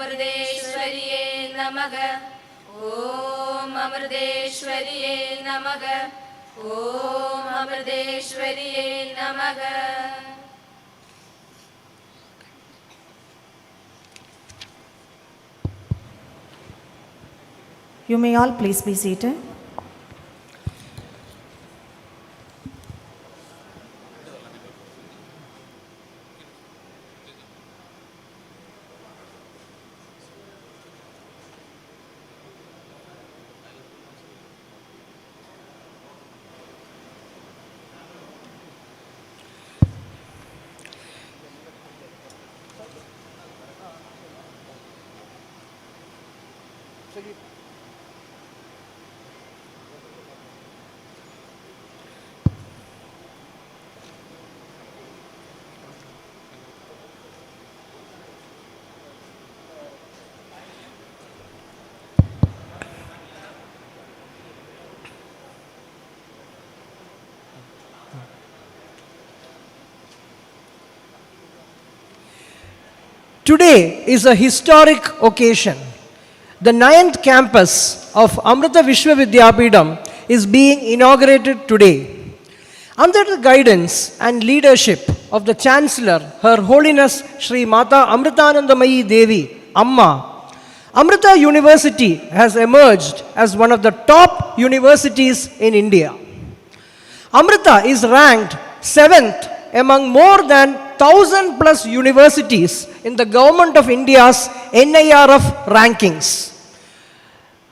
अमृतेश्वर्ये नमः ॐ अमृतेश्वर्ये नमः ॐ अमृतेश्वर्ये नमः You may all please be seated. Today is a historic occasion. The 9th campus of Amrita Vishwa Vidyapeetham is being inaugurated today. Under the guidance and leadership of the Chancellor, Her Holiness Sri Mata Amritanandamayi Devi, Amma, Amrita University has emerged as one of the top universities in India. Amrita is ranked 7th among more than 1,000 plus universities in the Government of India's NIRF rankings.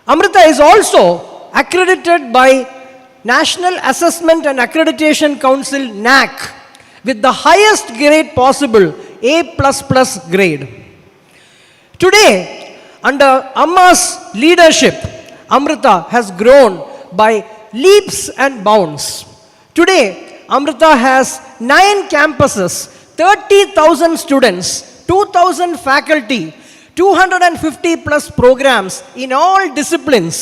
Amrita is also accredited by National Assessment and Accreditation Council NAC with the highest grade possible, A++ grade. Today, under Amma's leadership, Amrita has grown by leaps and bounds. Today, Amrita has 9 campuses, 30,000 students, 2,000 faculty, 250 plus programs in all disciplines,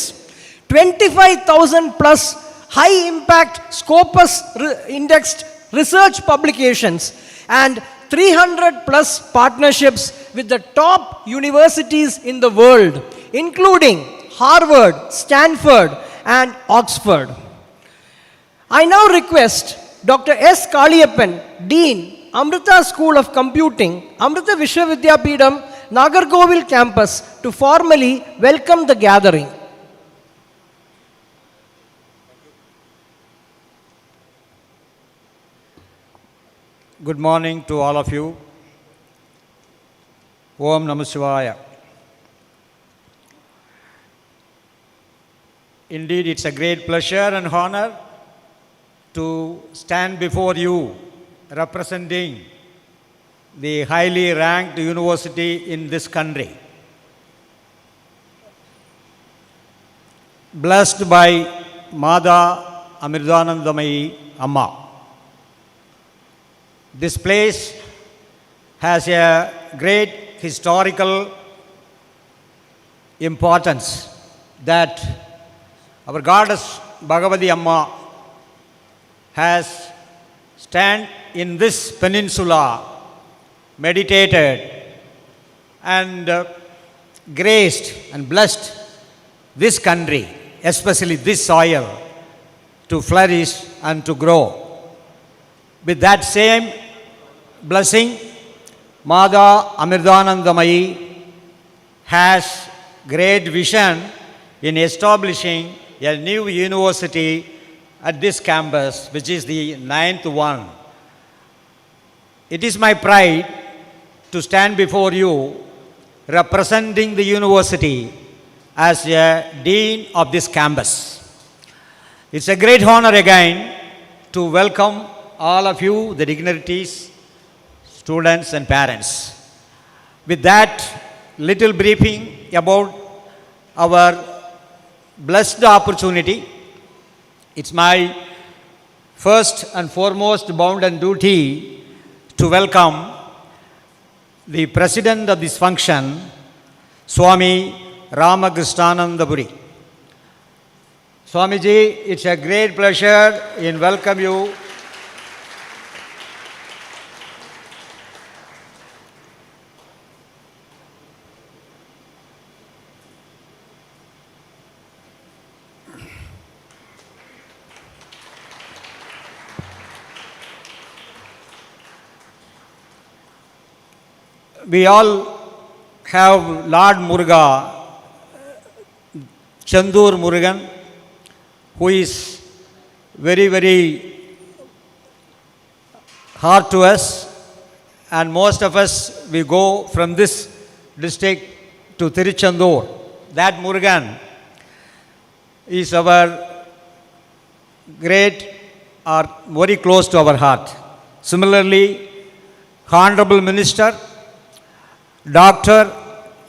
25,000 plus high impact Scopus indexed research publications, and 300 plus partnerships with the top universities in the world, including Harvard, Stanford, and Oxford. I now request Dr. S. Kaliyappan, Dean, Amrita School of Computing, Amrita Vishwa Vidyapeetham, Nagercoil campus, to formally welcome the gathering. Good morning to all of you. Om Namah Shivaya. Indeed, it's a great pleasure and honor to stand before you representing the highly ranked university in this country. Blessed by Mada Amritanandamayi Amma. This place has a great historical importance that our goddess Bhagavati Amma has stand in this peninsula, meditated and graced and blessed this country, especially this soil, to flourish and to grow. With that same blessing, Mada Amritanandamayi has great vision in establishing a new university at this campus, which is the 9th one. It is my pride to stand before you representing the university as a dean of this campus. It's a great honor again to welcome all of you, the dignitaries, students and parents. With that little briefing about our blessed opportunity, it's my first and foremost bounden duty to welcome the president of this function, Swami Ramakrishnanandapuri. Swamiji, it's a great pleasure in welcome you. we all have Lord Muruga, Chandur Murugan, who is very, very hard to us, and most of us, we go from this district to Tiruchendur. That Murugan is our great or very close to our heart. Similarly, Honorable Minister Dr.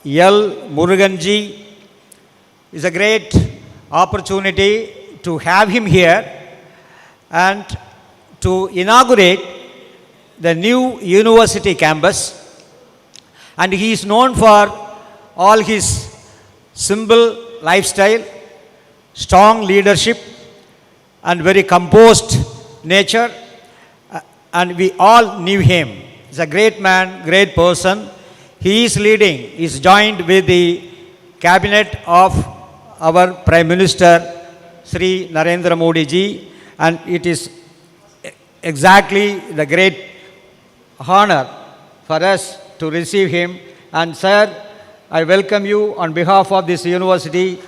L. Muruganji, is a great opportunity to have him here and to inaugurate the new university campus. And he is known for all his simple lifestyle, strong leadership, and very composed nature. And we all knew him. He's a great man, great person. He is leading, is joined with the cabinet of our Prime Minister, Sri Narendra Modi ji, and it is exactly the great honor for us to receive him. And sir, I welcome you on behalf of this university.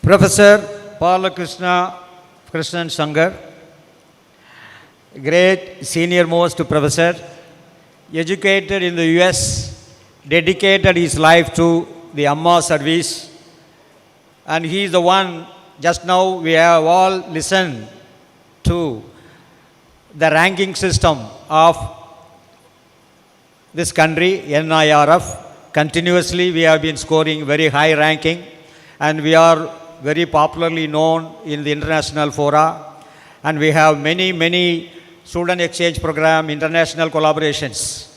Professor Krishnan Sangar, great senior most professor, educated in the US, dedicated his life to the Amma service, and he is the one. Just now we have all listened to the ranking system of this country, NIRF. Continuously we have been scoring very high ranking, and we are very popularly known in the international fora, and we have many student exchange program, international collaborations.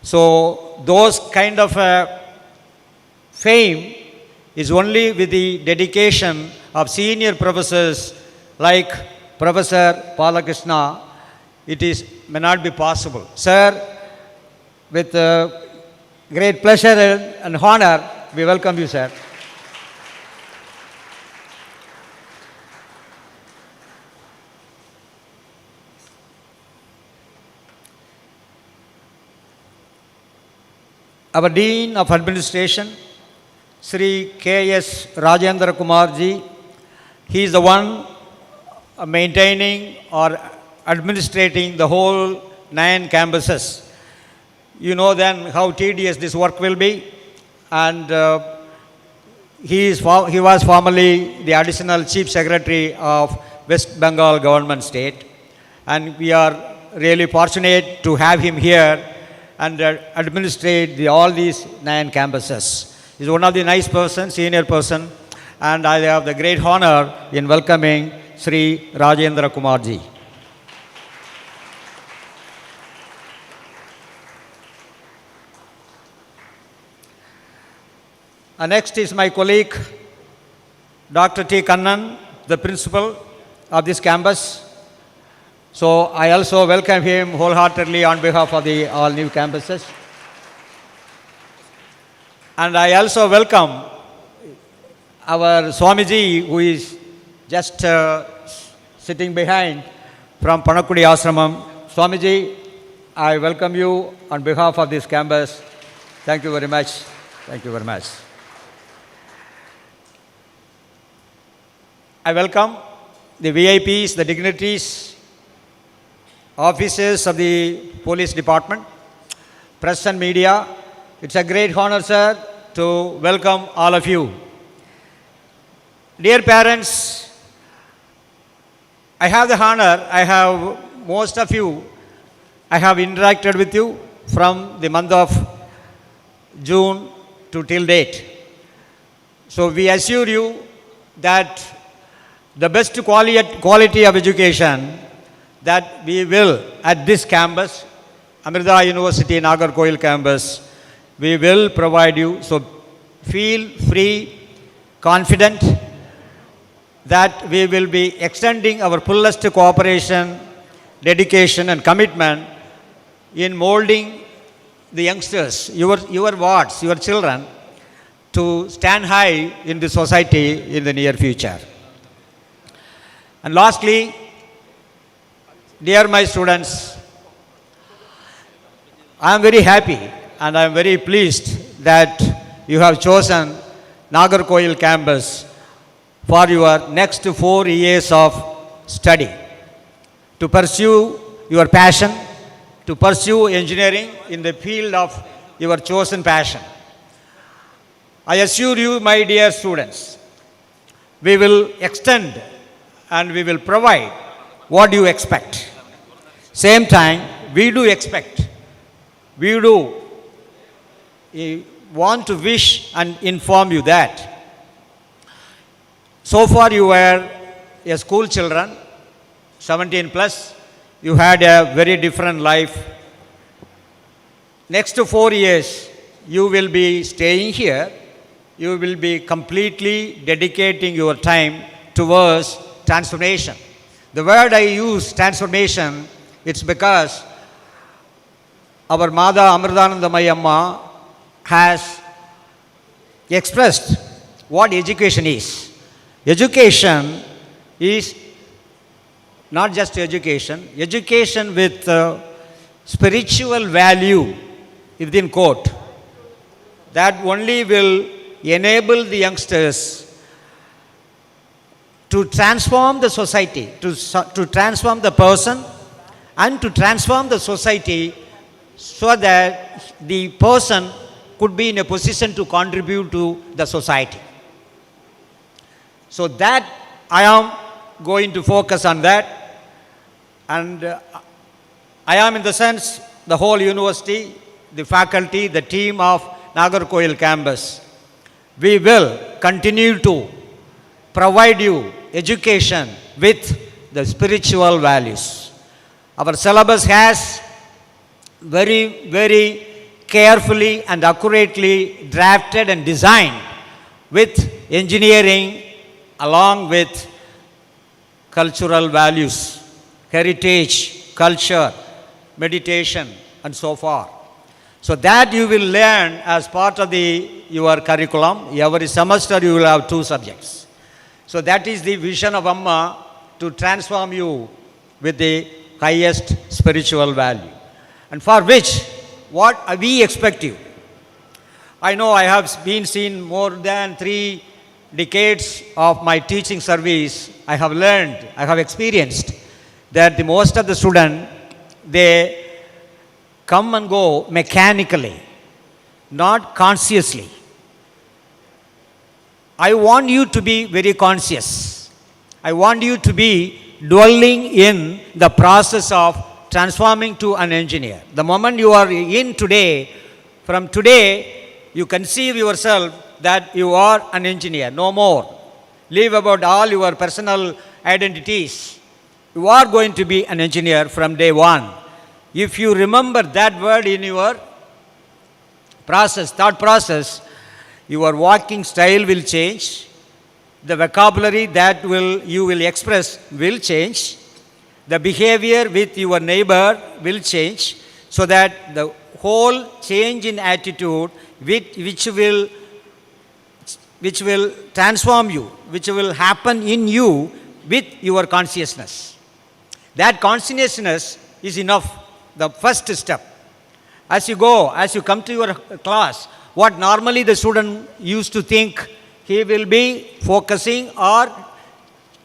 So those kind of fame is only with the dedication of senior professors like Professor Krishna. May not be possible. Sir, with great pleasure and honor, we welcome you, sir. Our Dean of Administration, Sri K.S. Rajendra Kumar ji, he is the one maintaining or administrating the whole 9 campuses. You know then how tedious this work will be, and he was formerly the Additional Chief Secretary of West Bengal Government State, and we are really fortunate to have him here and administrate all these 9 campuses. He's one of the nice person, senior person, and I have the great honor in welcoming Sri Rajendra Kumar ji. Next is my colleague, Dr. T. Kannan, the principal of this campus. So I also welcome him wholeheartedly on behalf of the all new campuses. And I also welcome our Swamiji, who is just sitting behind from Panakudi Ashramam. Swamiji, I welcome you on behalf of this campus. Thank you very much. Thank you very much. I welcome the VIPs, the dignitaries, officers of the police department, press and media. It's a great honor, sir, to welcome all of you. Dear parents, I have the honor, most of you, I have interacted with you from the month of June to till date. So we assure you that the best quality of education that we will at this campus, Amrita University Nagercoil campus, we will provide you. So feel free confident that we will be extending our fullest cooperation, dedication and commitment in molding the youngsters, your wards, your children, to stand high in the society in the near future. And lastly, dear my students, I am very happy and I am very pleased that you have chosen Nagercoil campus for your next 4 years of study to pursue your passion, to pursue engineering in the field of your chosen passion. I assure you, my dear students, we will extend and we will provide what you expect. Same time, we do expect, we do want to wish and inform you that so far you were a school children, 17 plus, you had a very different life. Next 4 years, you will be staying here. You will be completely dedicating your time towards transformation. The word I use, transformation, it's because our Mother Amritanandamayi Amma has expressed what education is. Education is not just education, education with spiritual value within quote. That only will enable the youngsters to transform the society, to transform the person and to transform the society so that the person could be in a position to contribute to the society. So that I am going to focus on that, and I am in the sense the whole university, the faculty, the team of Nagercoil campus. We will continue to provide you education with the spiritual values. Our syllabus has very, very carefully and accurately drafted and designed with engineering along with cultural values, heritage, culture, meditation and so forth. So that you will learn as part of your curriculum. Every semester you will have 2 subjects. So that is the vision of Amma, to transform you with the highest spiritual value. And for which, what we expect you. I know I have been seen more than 3 decades of my teaching service. I have learned, I have experienced that the most of the students, they come and go mechanically, not consciously. I want you to be very conscious. I want you to be dwelling in the process of transforming to an engineer. The moment you are in today, from today, you conceive yourself that you are an engineer, no more. Leave about all your personal identities. You are going to be an engineer from day one. If you remember that word in your process, thought process, your walking style will change. The vocabulary that you will express will change. The behavior with your neighbor will change, so that the whole change in attitude which will transform you, which will happen in you with your consciousness. That consciousness is enough, the first step. As you go, as you come to your class, what normally the student used to think, he will be focusing or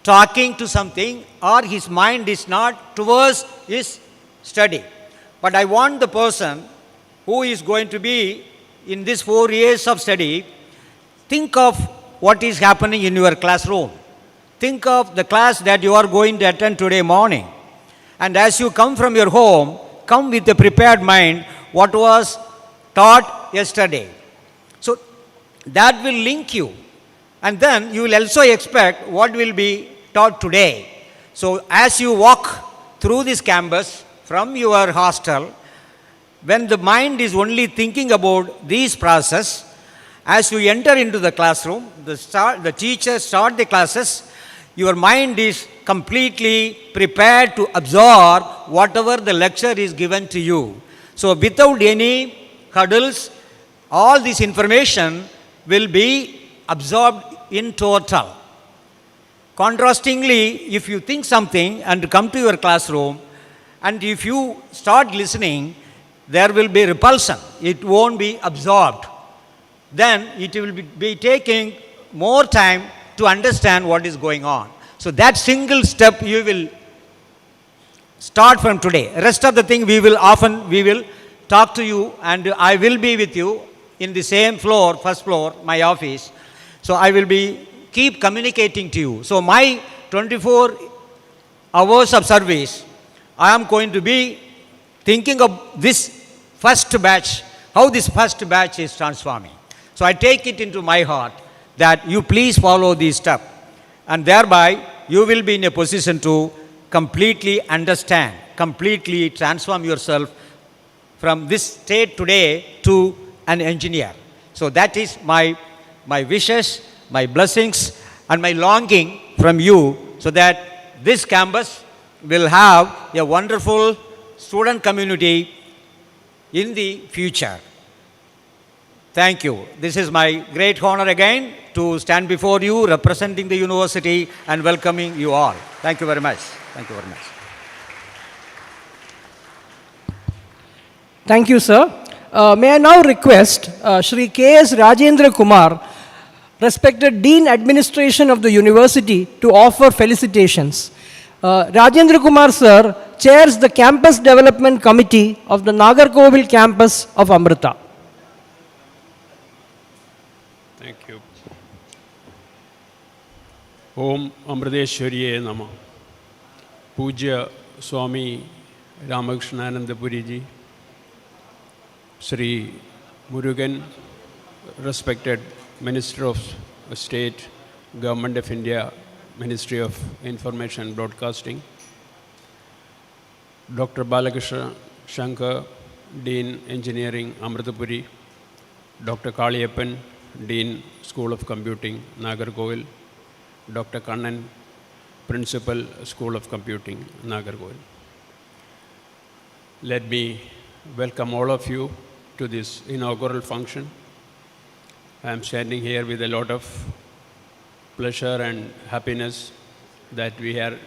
talking to something, or his mind is not towards his study. But I want the person who is going to be in this 4 years of study, think of what is happening in your classroom. Think of the class that you are going to attend today morning. And as you come from your home, come with a prepared mind what was taught yesterday. So that will link you. And then you will also expect what will be taught today. So as you walk through this campus from your hostel, when the mind is only thinking about this process, As you enter into the classroom, the teacher start the classes, your mind is completely prepared to absorb whatever the lecture is given to you. So without any hurdles, all this information will be absorbed in total. Contrastingly, if you think something and come to your classroom, and if you start listening, there will be repulsion. It won't be absorbed. Then it will be taking more time to understand what is going on. So that single step you will start from today. Rest of the thing we will talk to you, and I will be with you in the same floor, first floor, my office. So I will keep communicating to you. So my 24 hours of service, I am going to be thinking of this first batch, how this first batch is transforming. So I take it into my heart that you please follow these steps, and thereby you will be in a position to completely understand, completely transform yourself from this state today to an engineer. So that is my wishes, my blessings, and my longing from you, so that this campus will have a wonderful student community in the future. Thank you. This is my great honor again to stand before you representing the university and welcoming you all. Thank you very much. Thank you very much. Thank you, sir. May I now request Shri K.S. Rajendra Kumar, respected Dean Administration of the University, to offer felicitations. Rajendra Kumar, sir, chairs the Campus Development Committee of the Nagercoil campus of Amrita. Thank you. Om Amriteshwariye Nama. Pujya Swami Ramakrishna Puriji, Sri Murugan, respected Minister of State, Government of India, Ministry of Information and Broadcasting, Dr. Balakrishna Shankar, Dean Engineering, Amritapuri, Dr. Kaliyappan, Dean School of Computing, Nagercoil, Dr. Kannan, Principal, School of Computing, Nagercoil. Let me welcome all of you to this inaugural function. I am standing here with a lot of pleasure and happiness that we have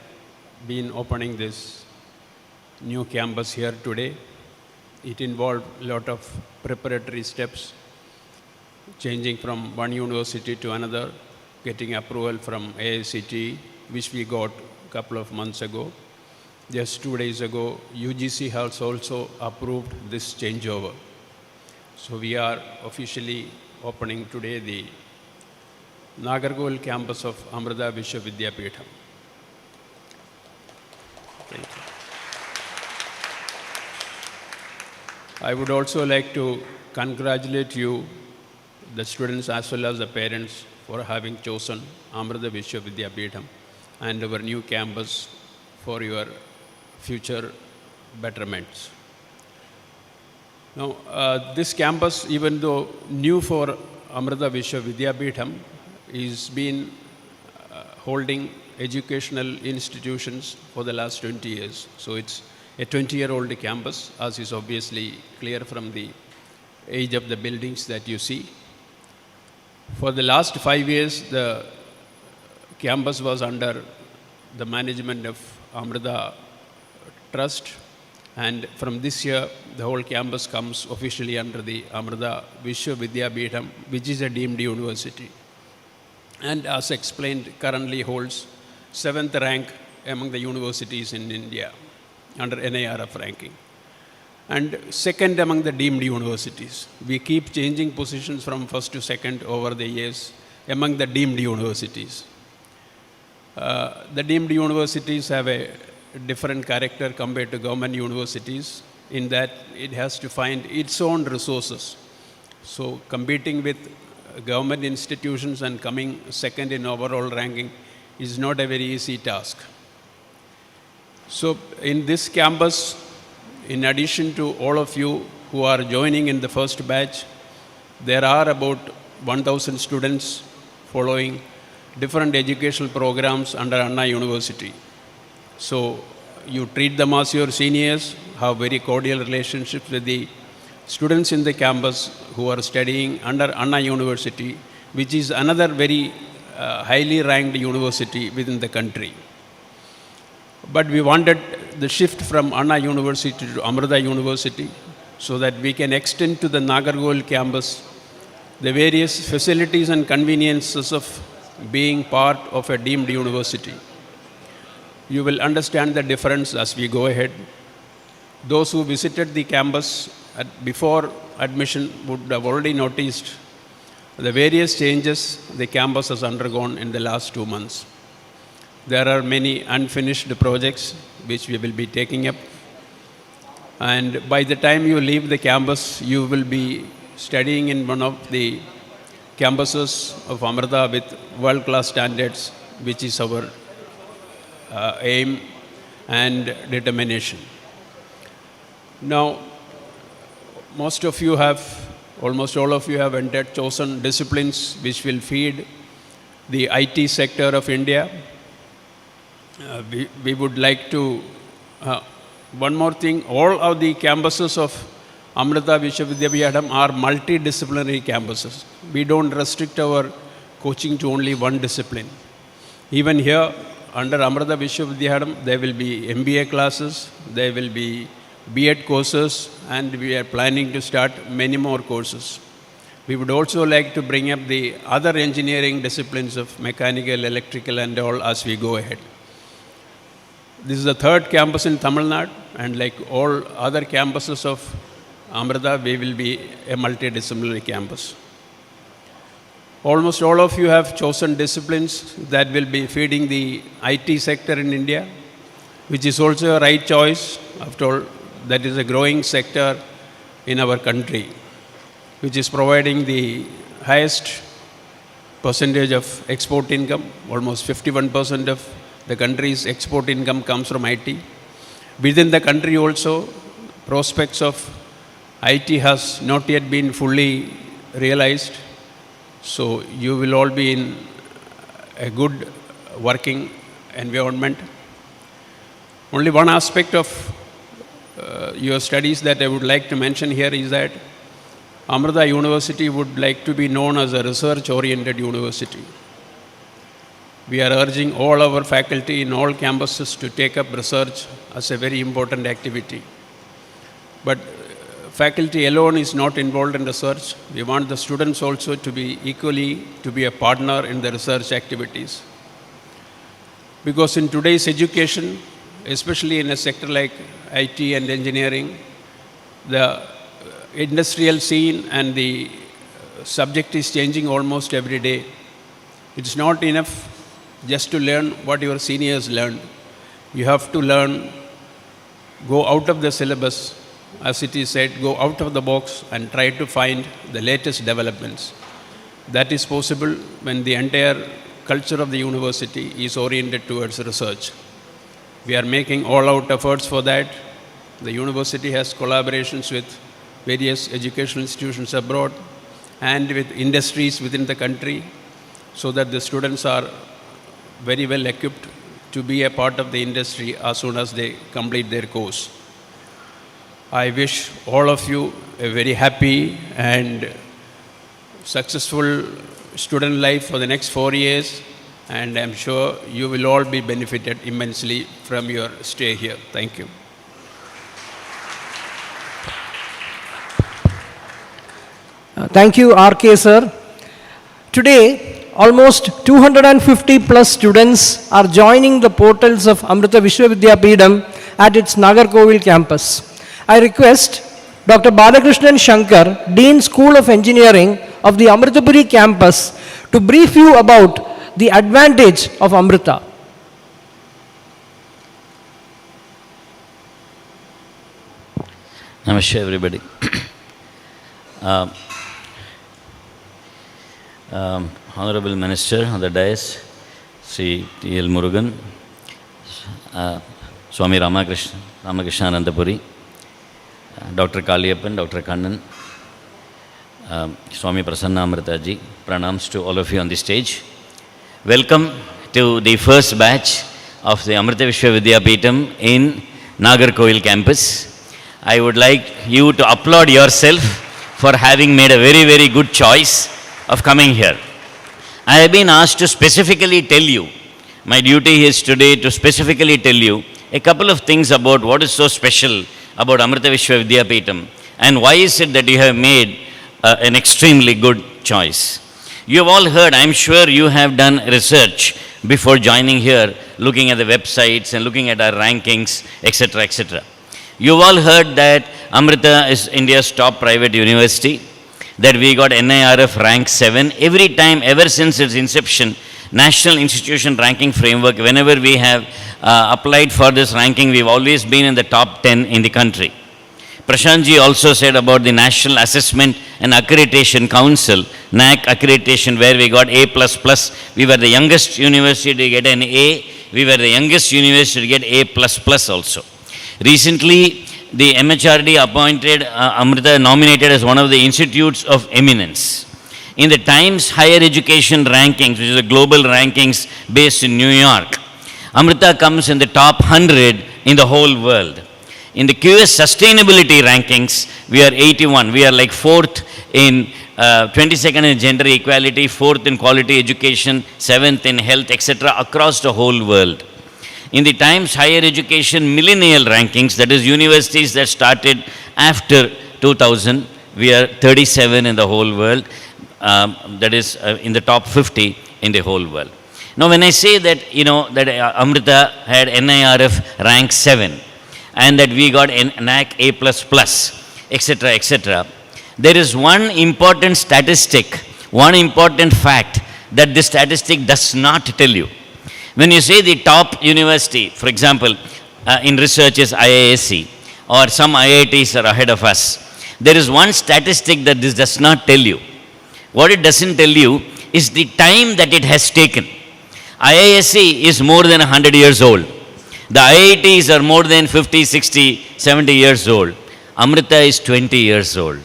been opening this new campus here today. It involved a lot of preparatory steps, changing from one university to another, getting approval from AICTE, which we got a couple of months ago. Just 2 days ago, UGC has also approved this changeover. So we are officially opening today the Nagercoil campus of Amrita Vishwa Vidyapeetham. Thank you. I would also like to congratulate you, the students as well as the parents, for having chosen Amrita Vishwa Vidyapeetham and our new campus for your future betterments. Now, this campus, even though new for Amrita Vishwa Vidyapeetham, is been holding educational institutions for the last 20 years. So it's a 20-year-old campus, as is obviously clear from the age of the buildings that you see. For the last 5 years, the campus was under the management of Amrita Trust, and from this year, the whole campus comes officially under the Amrita Vishwa Vidyapeetham, which is a deemed university. And as explained, currently holds 7th rank among the universities in India under NIRF ranking, and 2nd among the deemed universities. We keep changing positions from 1st to 2nd over the years among the deemed universities. The deemed universities have a different character compared to government universities in that it has to find its own resources. So competing with government institutions and coming 2nd in overall ranking is not a very easy task. So in this campus, in addition to all of you who are joining in the first batch, there are about 1,000 students following different educational programs under Anna University. So you treat them as your seniors, have very cordial relationships with the students in the campus who are studying under Anna University, which is another very highly ranked university within the country. But we wanted the shift from Anna University to Amrita University so that we can extend to the Nagercoil campus the various facilities and conveniences of being part of a deemed university. You will understand the difference as we go ahead. Those who visited the campus before admission would have already noticed the various changes the campus has undergone in the last 2 months. There are many unfinished projects which we will be taking up. And by the time you leave the campus, you will be studying in one of the campuses of Amrita with world-class standards, which is our aim and determination. Now, almost all of you have chosen disciplines which will feed the IT sector of India. We would like to, one more thing, all of the campuses of Amrita Vishwa Vidyapeetham are multidisciplinary campuses. We don't restrict our coaching to only one discipline. Even here, under Amrita Vishwa Vidyapeetham, there will be MBA classes, there will be B.Ed courses, and we are planning to start many more courses. We would also like to bring up the other engineering disciplines of mechanical, electrical, and all as we go ahead. This is the third campus in Tamil Nadu, and like all other campuses of Amrita, we will be a multidisciplinary campus. Almost all of you have chosen disciplines that will be feeding the IT sector in India, which is also a right choice. After all, that is a growing sector in our country, which is providing the highest percentage of export income. Almost 51% of the country's export income comes from IT. Within the country also, prospects of IT has not yet been fully realized. So you will all be in a good working environment. Only one aspect of your studies that I would like to mention here is that Amrita University would like to be known as a research-oriented university. We are urging all our faculty in all campuses to take up research as a very important activity. But faculty alone is not involved in research. We want the students also to be equally to be a partner in the research activities. Because in today's education, especially in a sector like IT and engineering, the industrial scene and the subject is changing almost every day. It's not enough just to learn what your seniors learned. You have to learn, go out of the syllabus, as it is said, go out of the box and try to find the latest developments. That is possible when the entire culture of the university is oriented towards research. We are making all-out efforts for that. The university has collaborations with various educational institutions abroad and with industries within the country so that the students are very well equipped to be a part of the industry as soon as they complete their course. I wish all of you a very happy and successful student life for the next 4 years, and I'm sure you will all be benefited immensely from your stay here. Thank you. Thank you, RK sir. Today, almost 250 plus students are joining the portals of Amrita Vishwa Vidyapeetham at its Nagercoil campus. I request Dr. Balakrishnan Shankar, Dean School of Engineering of the Amritapuri campus, to brief you about the advantage of Amrita. Namaste everybody. Honorable Minister on the dais, Sri T.L. Murugan, Swami Ramakrishna Anandapuri, Dr. Kaliyappan, Dr. Kannan, Swami Prasanna Amritaji. Pranams to all of you on the stage. Welcome to the first batch of the Amrita Vishwa Vidyapeetham in Nagercoil campus. I would like you to applaud yourself for having made a very, very good choice of coming here. I have been asked to specifically tell you, my duty is today to specifically tell you a couple of things about what is so special about Amrita Vishwa Vidyapeetham and why is it that you have made an extremely good choice. You have all heard, I'm sure you have done research before joining here, looking at the websites and looking at our rankings, etc., etc. You've all heard that Amrita is India's top private university, that we got NIRF rank 7. Every time, ever since its inception, National Institution Ranking Framework, whenever we have applied for this ranking, we've always been in the top 10 in the country. Prashantji also said about the National Assessment and Accreditation Council, NAC accreditation, where we got A++. We were the youngest university to get an A. We were the youngest university to get A++ also. Recently, the MHRD appointed Amrita, nominated as one of the institutes of eminence. In the Times Higher Education Rankings, which is a global rankings based in New York, Amrita comes in the top 100 in the whole world. In the QS Sustainability Rankings, we are 81. We are like 4th in 22nd in gender equality, 4th in quality education, 7th in health, etc. across the whole world. In the Times Higher Education Millennial Rankings, that is universities that started after 2000, we are 37 in the whole world, that is in the top 50 in the whole world. Now when I say that, that Amrita had NIRF rank 7 and that we got NAC A++, etc., etc., there is one important statistic, one important fact that this statistic does not tell you. When you say the top university, for example, in research is IISc, or some IITs are ahead of us, there is one statistic that this does not tell you. What it doesn't tell you is the time that it has taken. IISc is more than 100 years old. The IITs are more than 50, 60, 70 years old. Amrita is 20 years old,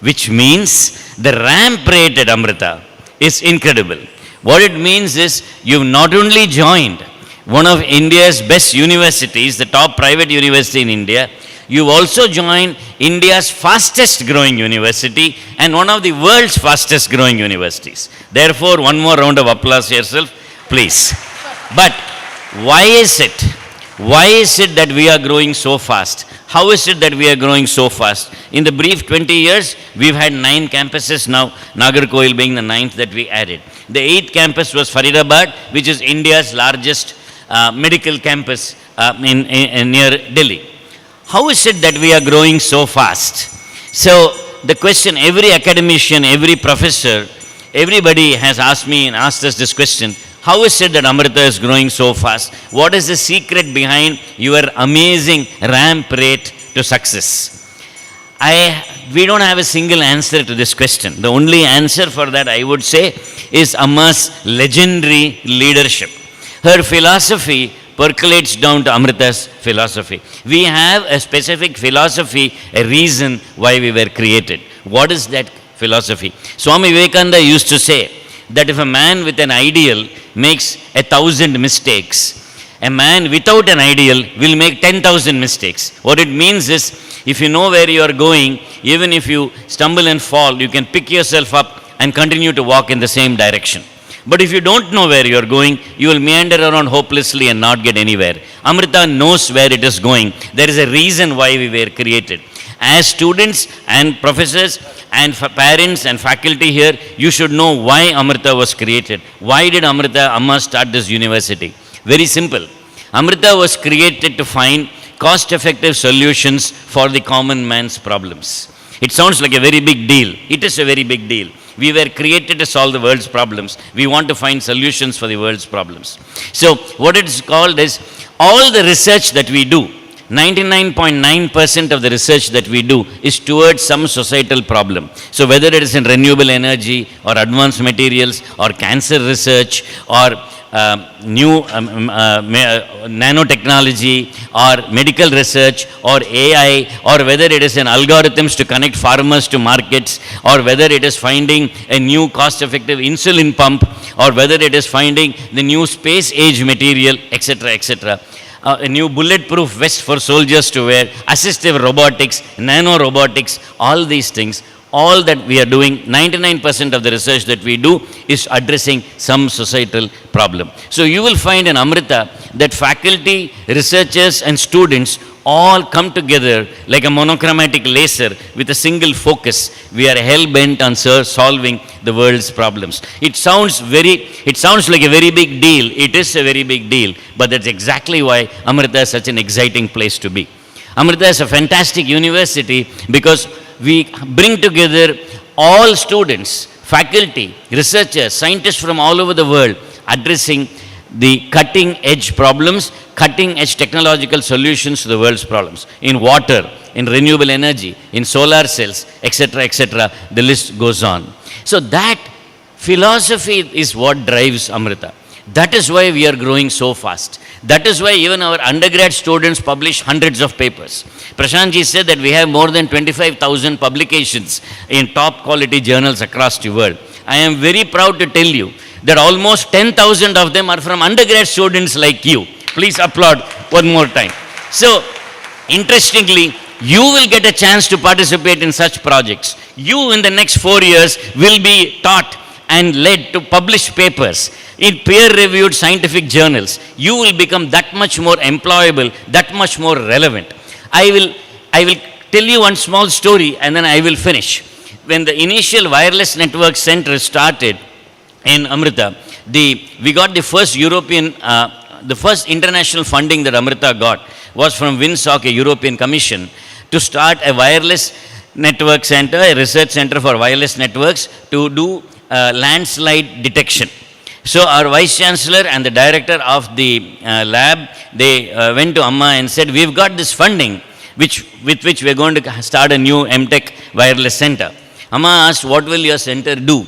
which means the ramp rate at Amrita is incredible. What it means is you've not only joined one of India's best universities, the top private university in India, you've also joined India's fastest growing university and one of the world's fastest growing universities. Therefore, one more round of applause yourself, please. But why is it? Why is it that we are growing so fast? How is it that we are growing so fast? In the brief 20 years, we've had 9 campuses now, Nagercoil being the 9th that we added. The 8th campus was Faridabad, which is India's largest medical campus near Delhi. How is it that we are growing so fast? So the question, every academician, every professor, everybody has asked me and asked us this question, how is it that Amrita is growing so fast? What is the secret behind your amazing ramp rate to success? We don't have a single answer to this question. The only answer for that, I would say, is Amma's legendary leadership. Her philosophy percolates down to Amrita's philosophy. We have a specific philosophy, a reason why we were created. What is that philosophy? Swami Vivekananda used to say that if a man with an ideal makes 1,000 mistakes, a man without an ideal will make 10,000 mistakes. What it means is, if you know where you are going, even if you stumble and fall, you can pick yourself up and continue to walk in the same direction. But if you don't know where you are going, you will meander around hopelessly and not get anywhere. Amrita knows where it is going. There is a reason why we were created. As students and professors and parents and faculty here, you should know why Amrita was created. Why did Amma start this university? Very simple. Amrita was created to find cost-effective solutions for the common man's problems. It sounds like a very big deal. It is a very big deal. We were created to solve the world's problems. We want to find solutions for the world's problems. So what it's called is, all the research that we do, 99.9% of the research that we do is towards some societal problem. So whether it is in renewable energy or advanced materials or cancer research or new nanotechnology or medical research or AI, or whether it is in algorithms to connect farmers to markets, or whether it is finding a new cost-effective insulin pump, or whether it is finding the new space-age material, etc., etc. A new bulletproof vest for soldiers to wear, assistive robotics, nano-robotics, all these things, all that we are doing, 99% of the research that we do is addressing some societal problem. So you will find in Amrita that faculty, researchers and students all come together like a monochromatic laser with a single focus. We are hell-bent on solving the world's problems. It sounds like a very big deal. It is a very big deal, but that's exactly why Amrita is such an exciting place to be. Amrita is a fantastic university because we bring together all students, faculty, researchers, scientists from all over the world addressing the cutting-edge problems, cutting-edge technological solutions to the world's problems. In water, in renewable energy, in solar cells, etc., etc., the list goes on. So that philosophy is what drives Amrita. That is why we are growing so fast. That is why even our undergrad students publish hundreds of papers. Prashantji said that we have more than 25,000 publications in top quality journals across the world. I am very proud to tell you that almost 10,000 of them are from undergrad students like you. Please applaud one more time. So, interestingly, you will get a chance to participate in such projects. You in the next 4 years will be taught and led to publish papers in peer-reviewed scientific journals. You will become that much more employable, that much more relevant. I will tell you one small story and then I will finish. When the initial wireless network center started in Amrita, we got the first the first international funding that Amrita got was from WINSOC, a European Commission, to start a wireless network center, a research center for wireless networks to do landslide detection. So our Vice Chancellor and the Director of the lab, they went to Amma and said, we've got this funding with which we're going to start a new M.Tech wireless center. Amma asked, what will your center do?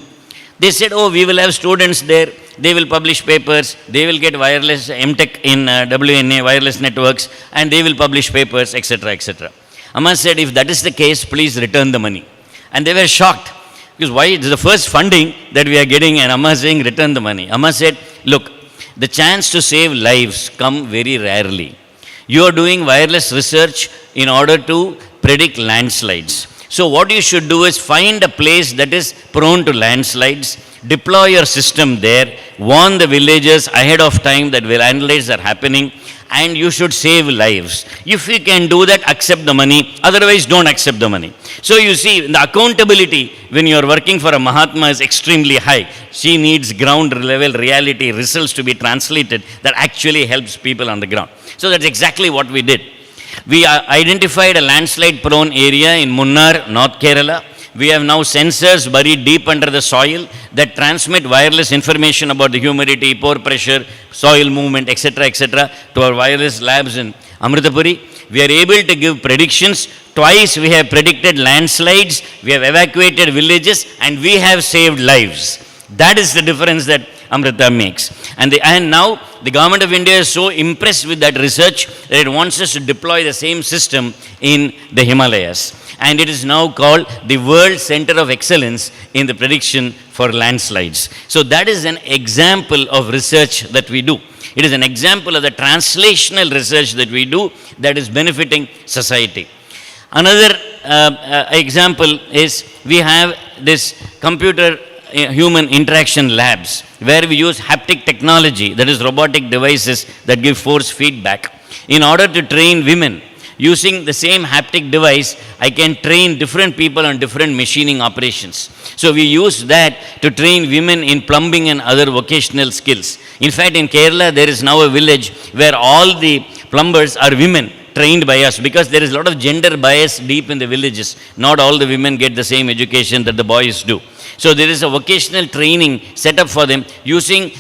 They said, oh, we will have students there, they will publish papers, they will get wireless M.Tech in WNA, wireless networks, and they will publish papers, etc., etc. Amma said, if that is the case, please return the money. And they were shocked. Because why? It's the first funding that we are getting and Amma saying return the money. Amma said, look, the chance to save lives come very rarely. You are doing wireless research in order to predict landslides. So what you should do is find a place that is prone to landslides, deploy your system there, warn the villagers ahead of time that landslides are happening, and you should save lives. If you can do that, accept the money. Otherwise, don't accept the money. So you see, the accountability when you are working for a Mahatma is extremely high. She needs ground level reality results to be translated that actually helps people on the ground. So that's exactly what we did. We identified a landslide prone area in Munnar, North Kerala. We have now sensors buried deep under the soil that transmit wireless information about the humidity, pore pressure, soil movement, etc., etc. to our wireless labs in Amritapuri. We are able to give predictions. Twice we have predicted landslides, we have evacuated villages, and we have saved lives. That is the difference that Amrita makes. And now the government of India is so impressed with that research that it wants us to deploy the same system in the Himalayas. And it is now called the World Center of Excellence in the prediction for landslides. So that is an example of research that we do. It is an example of the translational research that we do that is benefiting society. Another example is we have this computer human interaction labs where we use haptic technology, that is robotic devices that give force feedback, in order to train women. Using the same haptic device, I can train different people on different machining operations. So we use that to train women in plumbing and other vocational skills. In fact, in Kerala, there is now a village where all the plumbers are women trained by us, because there is a lot of gender bias deep in the villages. Not all the women get the same education that the boys do. So there is a vocational training set up for them using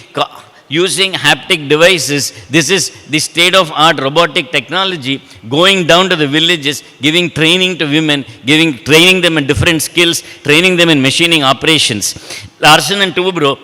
haptic devices. This is the state-of-art robotic technology going down to the villages, giving training to women, training them in different skills, training them in machining operations. Larsen and Toubro,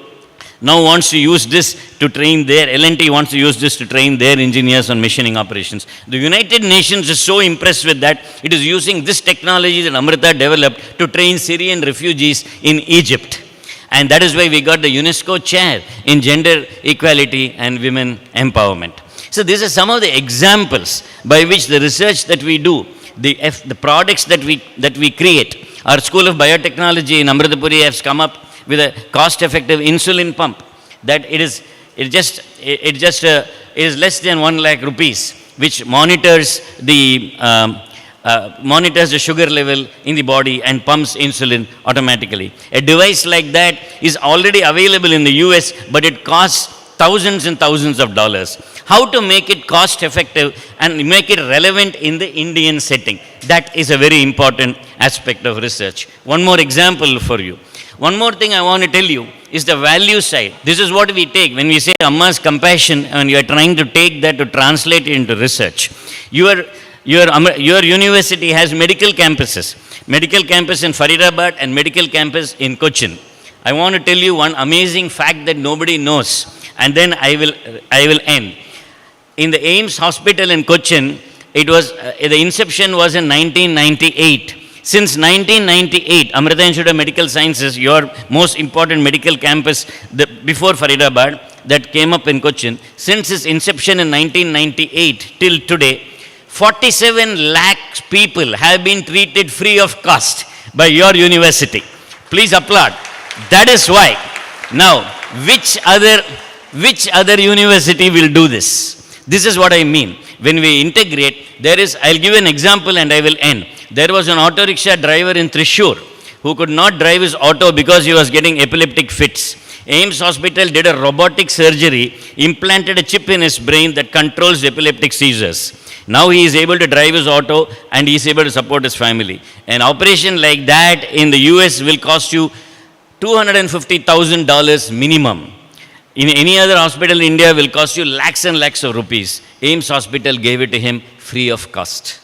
now wants to use this to train their, L&T wants to use this to train their engineers on machining operations. The United Nations is so impressed with that, it is using this technology that Amrita developed to train Syrian refugees in Egypt. And that is why we got the UNESCO chair in gender equality and women empowerment. So these are some of the examples by which the research that we do, the products that we create. Our School of Biotechnology in Amritapuri has come up with a cost-effective insulin pump that it is less than 1 lakh rupees, which monitors the sugar level in the body and pumps insulin automatically. A device like that is already available in the US, but it costs thousands and thousands of dollars. How to make it cost effective and make it relevant in the Indian setting? That is a very important aspect of research. One more example for you. One more thing I want to tell you is the value side. This is what we take when we say Amma's compassion, and you are trying to take that to translate it into research. Your university has medical campuses. Medical campus in Faridabad and medical campus in Cochin. I want to tell you one amazing fact that nobody knows, and then I will end. In the AIIMS hospital in Cochin, it was the inception was in 1998. Since 1998, Amrita Institute of Medical Sciences, your most important medical campus before Faridabad, that came up in Cochin, since its inception in 1998 till today, 47 lakhs people have been treated free of cost by your university. Please applaud. That is why. Now, which other university will do this? This is what I mean. When we integrate, I'll give an example and I will end. There was an auto rickshaw driver in Thrissur who could not drive his auto because he was getting epileptic fits. AIIMS hospital did a robotic surgery, implanted a chip in his brain that controls epileptic seizures. Now he is able to drive his auto and he is able to support his family. An operation like that in the US will cost you $250,000 minimum. In any other hospital in India will cost you lakhs and lakhs of rupees. AIIMS hospital gave it to him free of cost.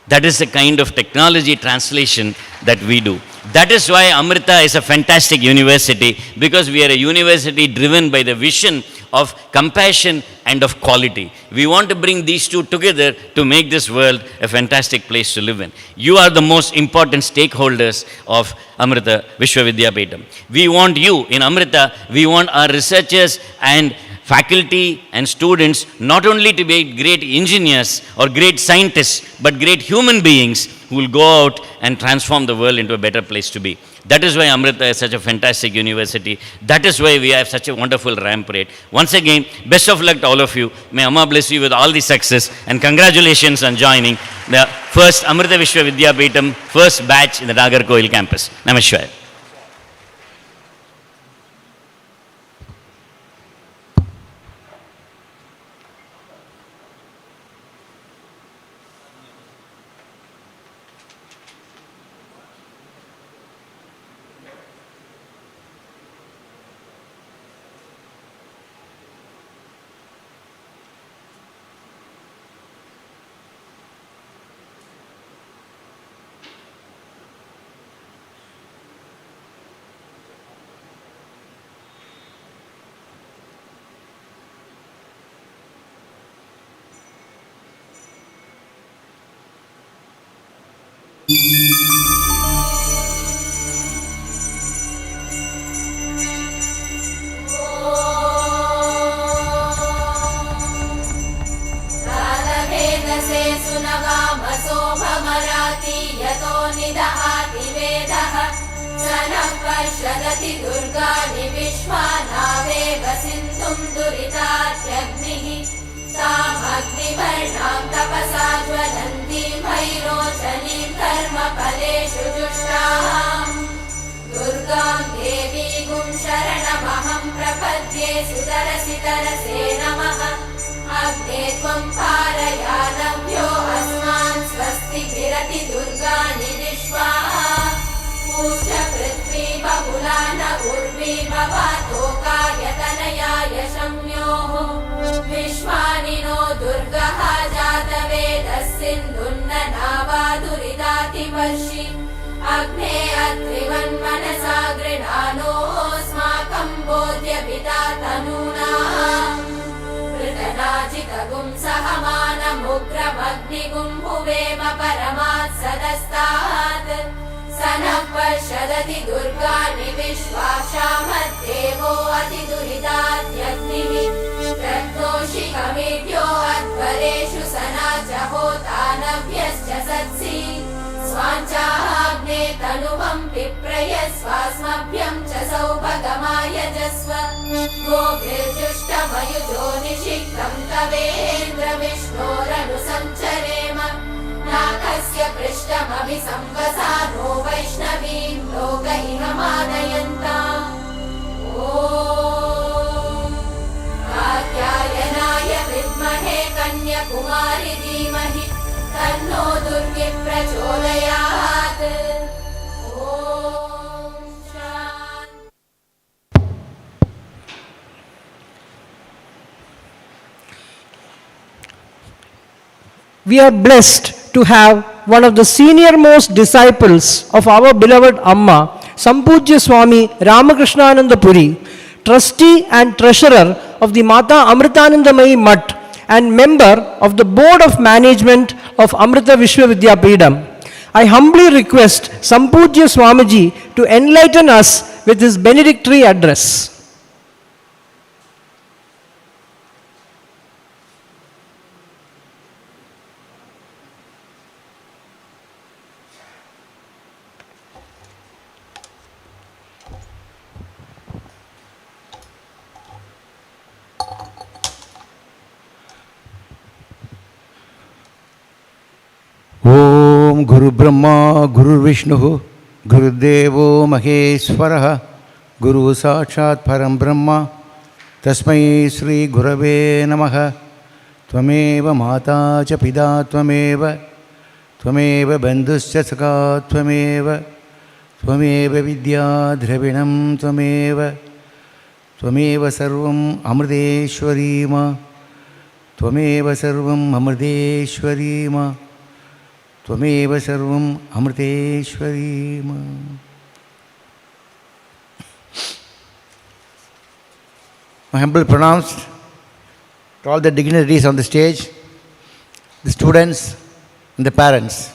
That is the kind of technology translation that we do. That is why Amrita is a fantastic university, because we are a university driven by the vision of compassion and of quality. We want to bring these two together to make this world a fantastic place to live in. You are the most important stakeholders of Amrita Vishwa Vidyapeetham. We want you in Amrita, we want our researchers and faculty and students not only to be great engineers or great scientists, but great human beings who will go out and transform the world into a better place to be. That is why Amrita is such a fantastic university. That is why we have such a wonderful ramp rate. Once again, best of luck to all of you. May Amma bless you with all the success, and congratulations on joining the first Amrita Vishwa Vidyapeetham first batch in the Nagercoil campus. Namaskar. वर्षदति दुर्गाणि विश्वानावेव सिन्धुं दुरितात्यग्निः तामग्निवर्णां तपसा ज्वलन्तीं भैरोचनीं कर्मफलेषु जुष्टाम् दुर्गां देवीं शरणमहं प्रपद्ये सुतरसि तरसे नमः अग्ने त्वं पारयानव्यो अस्मान् स्वस्तिभिरति दुर्गाणि विश्वा पूज्य पृथ्वी बहुला न उर्वी भवातोकायतनयाय शम्योः विश्वानि नो दुर्गः जातवेदः सिन्धुन्न नावादुरिदातिवर्षि अग्ने अत्रिवन्मनसा गृणानोऽस्माकं बोधि पिता तनूनाम् पृतनाजितगुं सहमानमुग्रमग्निगुं भुवेम परमात् सदस्तात् स नः पश्यदति दुर्गाणि विश्वाक्षामद्देवो अतिदुरिताद्यग्निः रत्नोषिकमेभ्यो अध्वरेषु सना च होतानभ्यश्च सत्सि स्वाञ्चाग्ने तनुवं पिप्रय स्वास्मभ्यं च सौभगमायजस्व गोभिर्जुष्टमयुजो निषिक्तं तवेन्द्र विष्णोरनुसञ्चरेम नाकस्य पृष्ठमभिसंवसानो वैष्णवीं लोकैकमानयन्ताम् ॐ कात्यायनाय विद्महे कन्याकुमारि धीमहि तन्नो दुर्गे प्रचोदयात् ॐ शान्ति। We are blessed to have one of the senior most disciples of our beloved Amma, Sampujya Swami Ramakrishnananda Puri, trustee and treasurer of the Mata Amritanandamayi Mutt and member of the board of management of Amrita Vishwa Vidyapeetham. I humbly request Sampujya Swamiji to enlighten us with his benedictory address. ओम गुरु ब्रह्मा गुरु विष्णु गुरुदेवो महेश्वरः गुरु साक्षात् परं ब्रह्म तस्मै श्री गुरवे नमः। त्वमेव माता च पिता त्वमेव बन्धुश्च सखा त्वमेव विद्या द्रविणं त्वमेव सर्वम् अमृतेश्वरी मा त्वमेव सर्वम् अमृतेश्वरी मा त्वमेव सर्वम् अमृतेश्वरी मा। My humble pronouns to all the dignitaries on the stage, the students and the parents.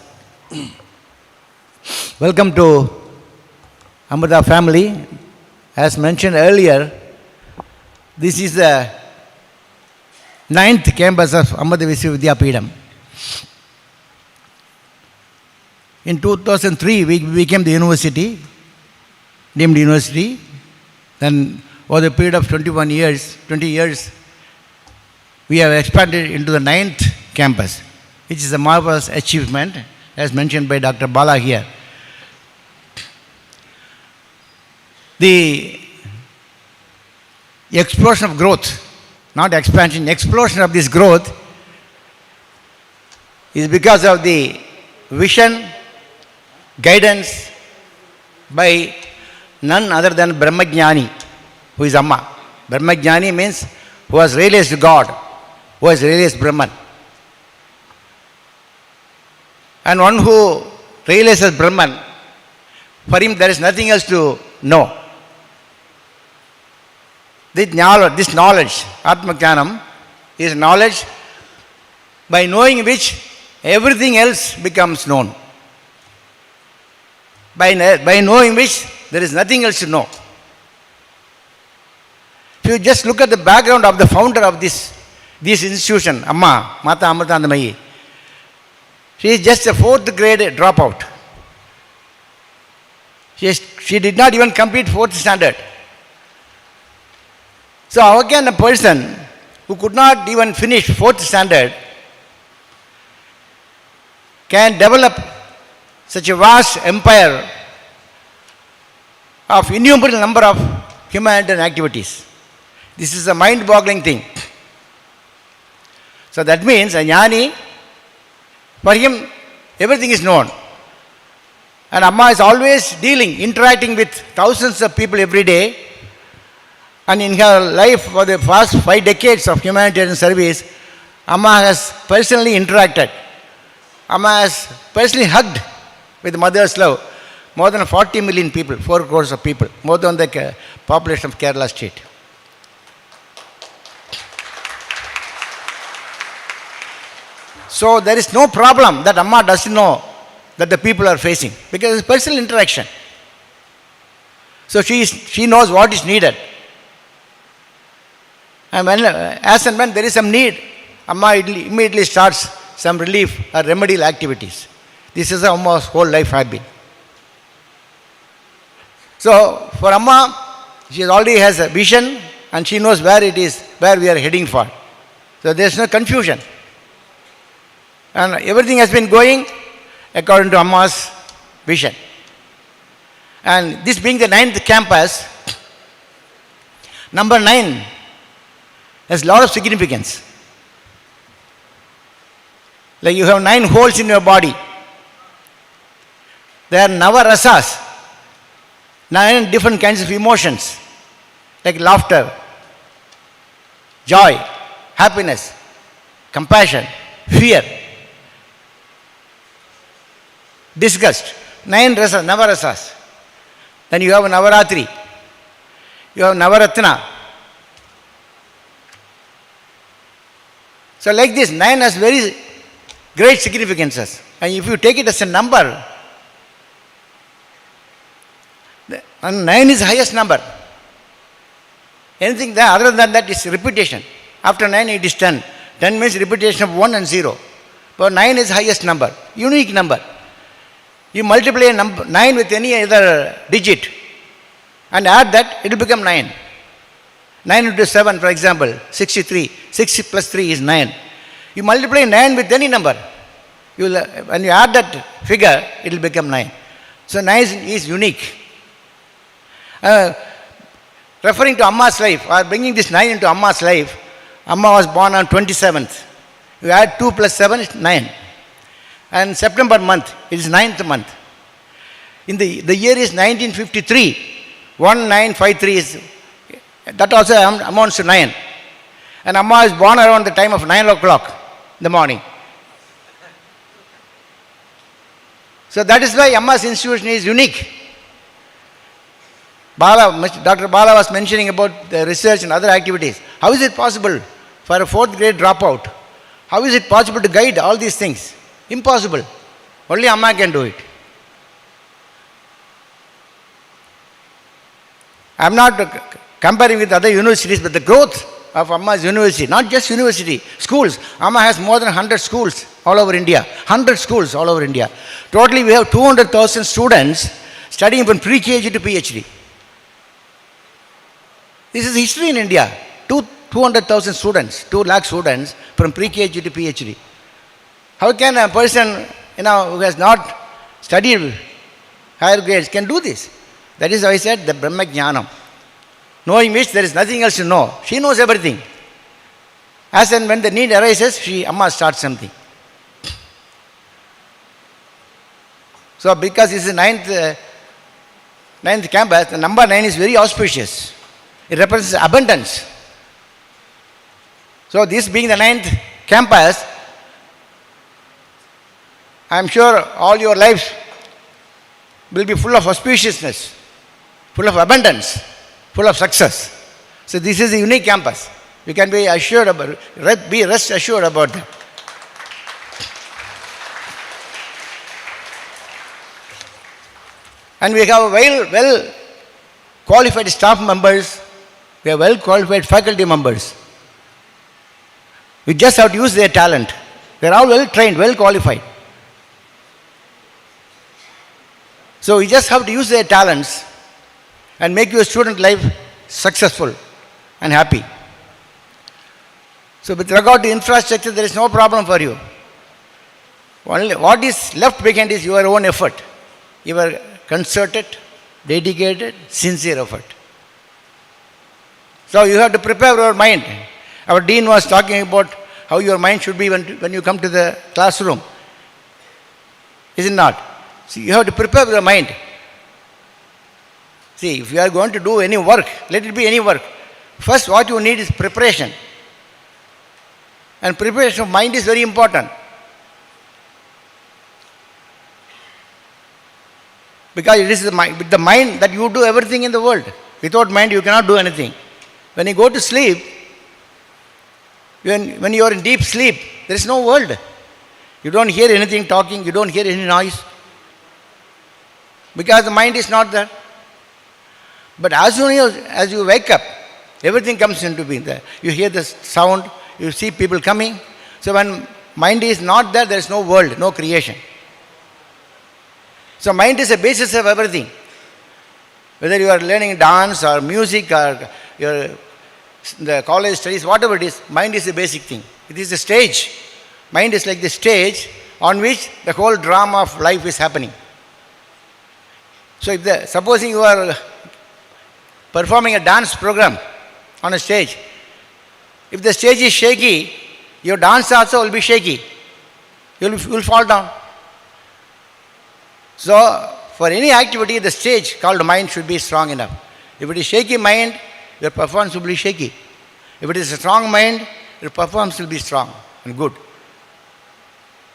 Welcome to Amrita family. As mentioned earlier, this is the 9th campus of Amrita Vishwa Vidyapeetham. In 2003, we became the university, named university. Then over the period of 20 years, we have expanded into the 9th campus, which is a marvelous achievement, as mentioned by Dr. Bala here. The explosion of growth, not expansion, explosion of this growth is because of the vision, guidance by none other than Brahmajnani, who is Amma. Brahmajnani means who has realized God, who has realized Brahman. And one who realizes Brahman, for him there is nothing else to know. This knowledge, Atma Jnanam, is knowledge by knowing which everything else becomes known. By knowing which there is nothing else to know. If you just look at the background of the founder of this institution, Amma, Mata Amritanandamayi, she is just a 4th grade dropout. She did not even complete 4th standard. So how can a person who could not even finish 4th standard can develop such a vast empire of innumerable number of humanitarian activities? This is a mind-boggling thing. So that means a jnani, for him everything is known. And Amma is always interacting with thousands of people every day. And in her life for the past 5 decades of humanitarian service, Amma has personally interacted. Amma has personally hugged with mother's love more than 40 million people, 4 crores of people, more than the population of Kerala state. So there is no problem that Amma doesn't know that the people are facing, because it's personal interaction. So she knows what is needed. And as and when there is some need, Amma immediately starts some relief or remedial activities. This is Amma's whole life has been. So for Amma, she already has a vision and she knows where it is, where we are heading for. So there is no confusion. And everything has been going according to Amma's vision. And this being the 9th campus, number 9 has a lot of significance. Like you have 9 holes in your body. There are navarasas, 9 different kinds of emotions, like laughter, joy, happiness, compassion, fear, disgust. 9 rasas, navarasas. Then you have Navaratri, you have Navaratna. So like this, 9 has very great significances. And if you take it as a number, and 9 is the highest number. Anything other than that is repetition. After 9 it is 10. 10 means repetition of 1 and 0. But 9 is highest number, unique number. You multiply a number 9 with any other digit and add that, it will become 9. 9 into 7, for example, 63. 6 plus 3 is 9. You multiply 9 with any number. When you add that figure, it will become 9. So 9 is unique. Referring to Amma's life, or bringing this 9 into Amma's life, Amma was born on 27th. You add 2 plus 7 is 9. And September month, it is 9th month. In the year is 1953. 1953 is, that also amounts to 9. And Amma is born around the time of 9 o'clock in the morning. So that is why Amma's institution is unique. Dr. Bala was mentioning about the research and other activities. How is it possible for a 4th grade dropout? How is it possible to guide all these things? Impossible. Only Amma can do it. I am not comparing with other universities, but the growth of Amma's university, not just university, schools. Amma has more than 100 schools all over India. 100 schools all over India. Totally we have 200,000 students studying from pre-KG to PhD. This is history in India. 200,000 students, 2 lakh students from pre-KG to PhD. How can a person, who has not studied higher grades can do this? That is why I said the Brahma Jnanam. Knowing which there is nothing else to know. She knows everything. As and when the need arises, Amma starts something. So because this is 9th campus, the number 9 is very auspicious. It represents abundance. So this being the 9th campus, I am sure all your lives will be full of auspiciousness, full of abundance, full of success. So this is a unique campus. You can be assured about, be rest assured about that. And we have well qualified staff members, we have well qualified faculty members. We just have to use their talent. They are all well trained, well qualified. So we just have to use their talents and make your student life successful and happy. So with regard to infrastructure, there is no problem for you. Only what is left behind is your own effort. Your concerted, dedicated, sincere effort. So you have to prepare your mind. Our dean was talking about how your mind should be when you come to the classroom. Is it not? So you have to prepare your mind. See, if you are going to do any work, let it be any work. First, what you need is preparation. And preparation of mind is very important. Because it is with the mind that you do everything in the world. Without mind, you cannot do anything. When you go to sleep, when you are in deep sleep, there is no world. You don't hear anything talking, you don't hear any noise. Because the mind is not there. But as soon as you wake up, everything comes into being there. You hear the sound, you see people coming. So when mind is not there, there is no world, no creation. So mind is the basis of everything. Whether you are learning dance or music or the college studies, whatever it is, mind is the basic thing. It is the stage. Mind is like the stage on which the whole drama of life is happening. So supposing you are performing a dance program on a stage, if the stage is shaky, your dance also will be shaky. You will fall down. So for any activity, the stage called mind should be strong enough. If it is shaky mind, your performance will be shaky. If it is a strong mind, your performance will be strong and good.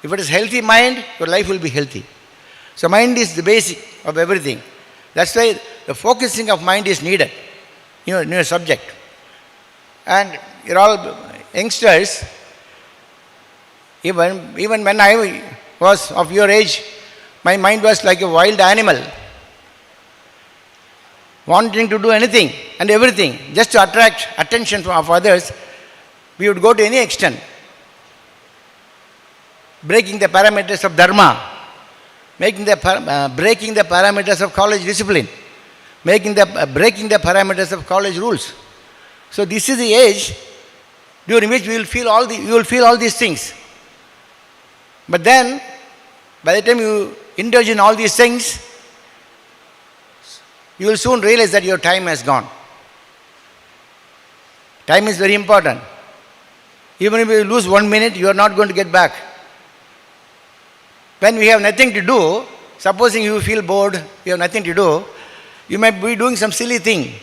If it is healthy mind, your life will be healthy. So mind is the basic of everything. That's why the focusing of mind is needed in your subject. And you're all youngsters. Even when I was of your age, my mind was like a wild animal, wanting to do anything and everything just to attract attention of others. We would go to any extent, breaking the parameters of dharma, breaking the parameters of college discipline, breaking the parameters of college rules. So this is the age during which you will feel all these things. But then, by the time you indulge in all these things, you will soon realize that your time has gone. Time is very important. Even if you lose 1 minute, you are not going to get back. When we have nothing to do, supposing you feel bored, you have nothing to do, you might be doing some silly thing.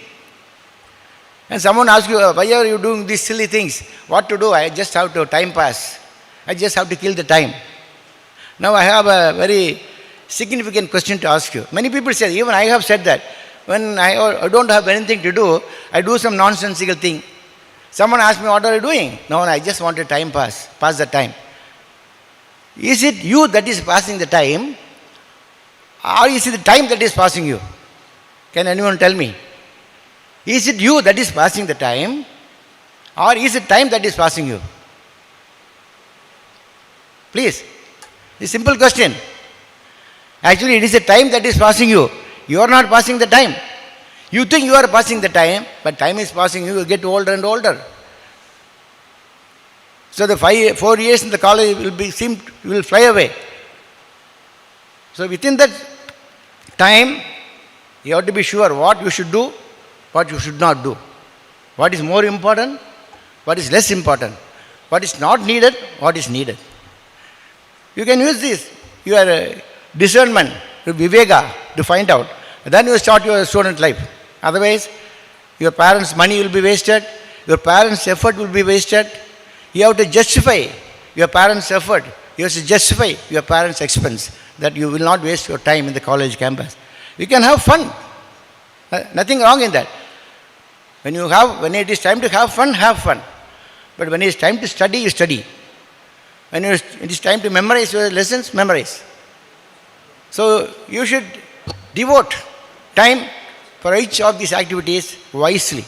And someone asks you, why are you doing these silly things? What to do? I just have to time pass. I just have to kill the time. Now I have a very significant question to ask you. Many people say, even I have said that. When I don't have anything to do, I do some nonsensical thing. Someone asks me, what are you doing? No, I just want to pass the time. Is it you that is passing the time, or is it the time that is passing you? Can anyone tell me? Is it you that is passing the time, or is it time that is passing you? Please. It's a simple question. Actually, it is the time that is passing you. You are not passing the time. You think you are passing the time, but time is passing you. You get older and older. So the 4 years in the college will fly away. So within that time, you have to be sure what you should do, what you should not do. What is more important, what is less important, what is not needed, what is needed. You can use this, your discernment, your viveka, to find out. Then you start your student life. Otherwise, your parents' money will be wasted, your parents' effort will be wasted. You have to justify your parents' effort. You have to justify your parents' expense, that you will not waste your time in the college campus. You can have fun. Nothing wrong in that. When it is time to have fun, have fun. But when it is time to study, you study. When it is time to memorize your lessons, memorize. So you should devote time for each of these activities wisely.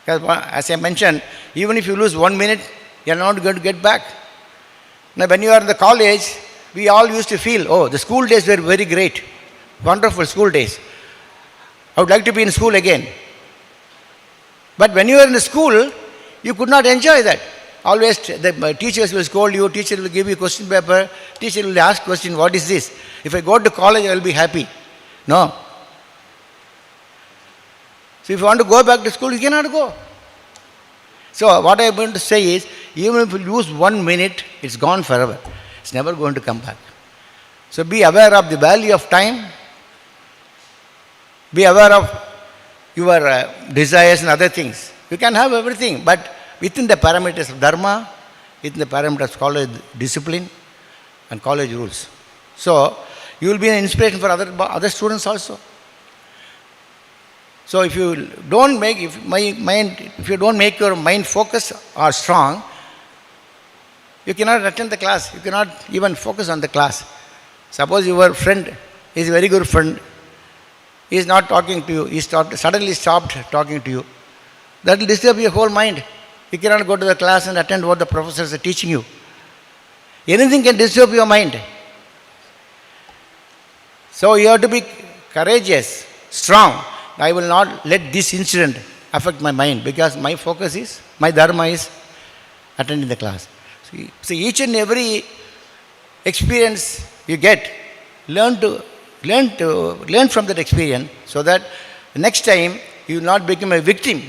Because as I mentioned, even if you lose 1 minute, you are not going to get back. Now when you are in the college, we all used to feel, oh, the school days were very great. Wonderful school days. I would like to be in school again. But when you are in the school, you could not enjoy that. Always the teachers will scold you, teacher will give you question paper, teacher will ask question, what is this? If I go to college, I will be happy. No. So if you want to go back to school, you cannot go. So what I am going to say is, even if you lose 1 minute, it's gone forever. It's never going to come back. So be aware of the value of time. Be aware of your desires and other things. You can have everything, but within the parameters of dharma, within the parameters of college discipline and college rules. So you will be an inspiration for other students also. So if you don't make your mind focus or strong, You cannot attend the class. You cannot even focus on the class. Suppose your friend is a very good friend. He is not talking to you. He suddenly stopped talking to you. That will disturb your whole mind. You cannot go to the class and attend what the professors are teaching you. Anything can disturb your mind. So you have to be courageous, strong. I will not let this incident affect my mind because my focus is, my dharma is attending the class. So each and every experience you get, learn from that experience so that the next time you will not become a victim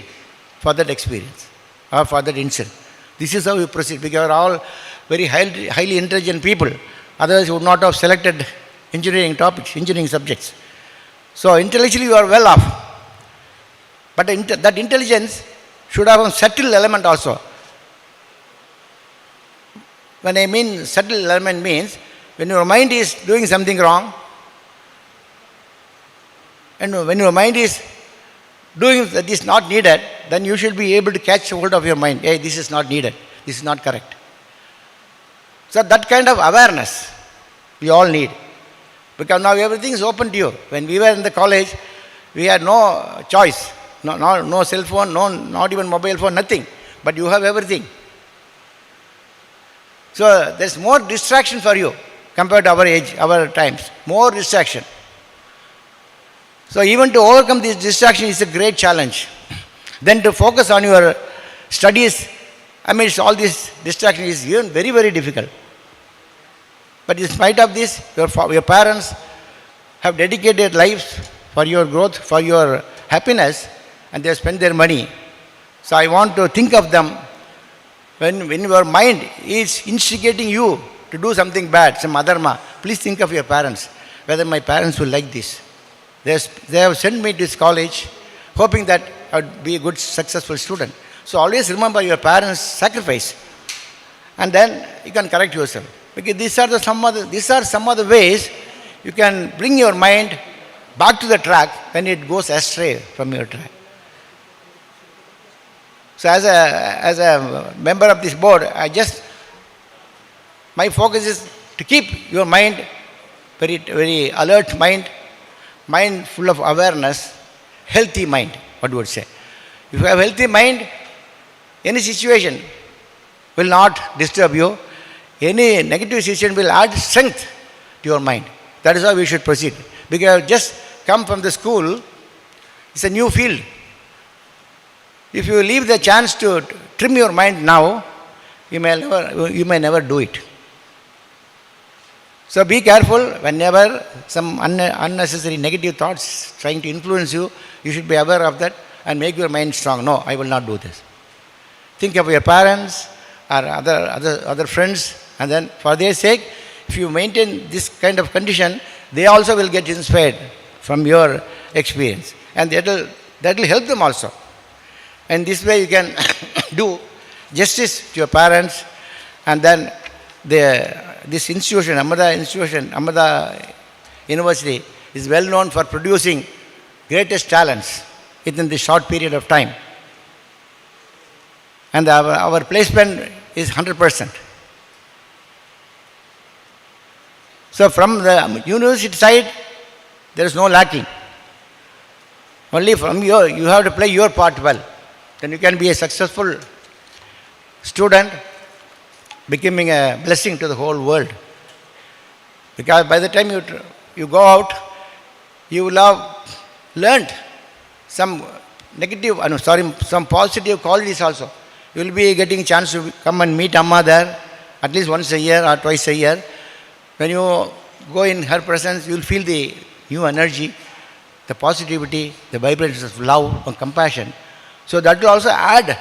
for that experience or for that incident. This is how you proceed because you are all very highly intelligent people. Otherwise you would not have selected engineering topics, engineering subjects. So intellectually you are well off. But that intelligence should have a subtle element also. When I mean subtle element means when your mind is doing something wrong and when your mind is doing that is not needed, then you should be able to catch hold of your mind. Hey, this is not needed. This is not correct. So that kind of awareness we all need. Because now everything is open to you. When we were in the college, we had no choice. No cell phone, not even mobile phone, nothing. But you have everything. So there's more distraction for you compared to our age, our times. More distraction. So even to overcome this distraction is a great challenge. Then to focus on your studies amidst all this distraction is even very, very difficult. But in spite of this, your parents have dedicated lives for your growth, for your happiness, and they have spent their money. So I want to think of them when your mind is instigating you to do something bad, some adharma. Please think of your parents, whether my parents will like this. They have sent me to this college hoping that I would be a good, successful student. So always remember your parents' sacrifice. And then you can correct yourself. Because these are some of the ways you can bring your mind back to the track when it goes astray from your track. So as a member of this board, my focus is to keep your mind very, very alert mind full of awareness, healthy mind, what you would say. If you have healthy mind, any situation will not disturb you. Any negative situation will add strength to your mind. That is how we should proceed. Because just come from the school, it's a new field. If you leave the chance to trim your mind now, you may never do it. So be careful whenever some unnecessary negative thoughts trying to influence you, you should be aware of that and make your mind strong. No, I will not do this. Think of your parents or other friends, and then for their sake, if you maintain this kind of condition, they also will get inspired from your experience. And that will help them also. And this way you can do justice to your parents, and then this institution, Amrita University, is well known for producing greatest talents within this short period of time. And our placement is 100%. So from the university side, there is no lacking. Only from you have to play your part well. Then you can be a successful student, becoming a blessing to the whole world. Because by the time you go out, you will have learned some some positive qualities also. You will be getting a chance to come and meet Amma there at least once a year or twice a year. When you go in her presence, you will feel the new energy, the positivity, the vibrations of love and compassion. So that will also add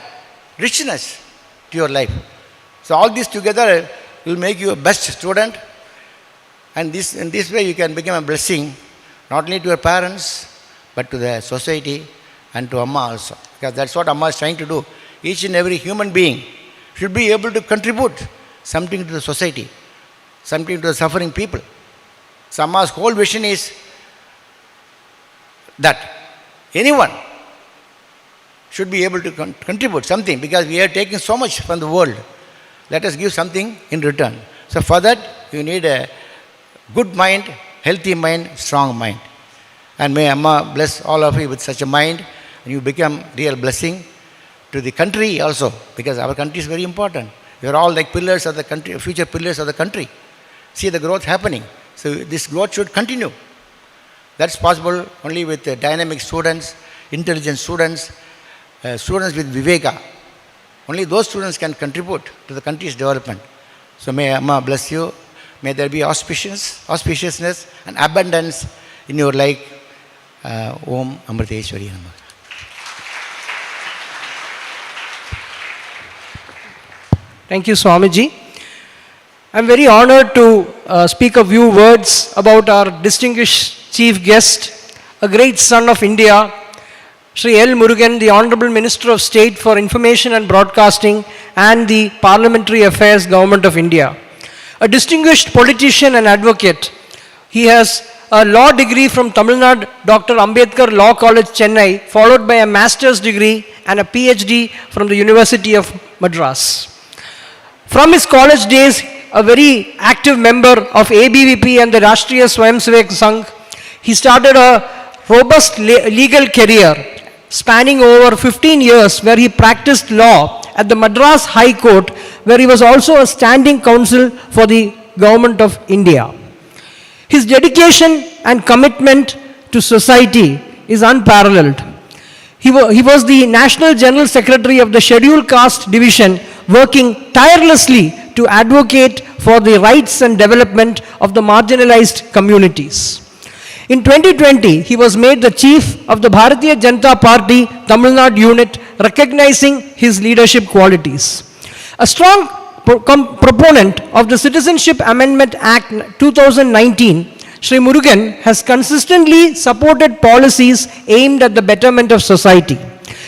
richness to your life. So all this together will make you a best student, and in this way you can become a blessing not only to your parents but to the society and to Amma also. Because that's what Amma is trying to do. Each and every human being should be able to contribute something to the society, something to the suffering people. So Amma's whole vision is that anyone should be able to contribute something, because we are taking so much from the world. let us give something in return. So for that, you need a good mind, healthy mind, strong mind. And may Amma bless all of you with such a mind, and you become real blessing to the country also, because our country is very important. You are all like pillars of the country, future pillars of the country. See the growth happening. So this growth should continue. That's possible only with dynamic students, intelligent students, students with viveka. Only those students can contribute to the country's development. So may Amma bless you. May there be auspiciousness and abundance in your life. Om Amrita Vishwa Vidyapeetham. Thank you, Swamiji. I'm very honored to speak a few words about our distinguished chief guest, a great son of India, Shri L. Murugan, the Honorable Minister of State for Information and Broadcasting and the Parliamentary Affairs Government of India. A distinguished politician and advocate. He has a law degree from Tamil Nadu, Dr. Ambedkar Law College, Chennai, followed by a master's degree and a PhD from the University of Madras. From his college days, a very active member of ABVP and the Rashtriya Swayamsevak Sangh, he started a robust legal career spanning over 15 years, where he practiced law at the Madras High Court, where he was also a standing counsel for the Government of India. His dedication and commitment to society is unparalleled. He was the National General Secretary of the Scheduled Caste Division, working tirelessly to advocate for the rights and development of the marginalized communities. In 2020, he was made the chief of the Bharatiya Janata Party Tamil Nadu unit, recognizing his leadership qualities. A strong proponent of the Citizenship Amendment Act 2019, Shri Murugan has consistently supported policies aimed at the betterment of society.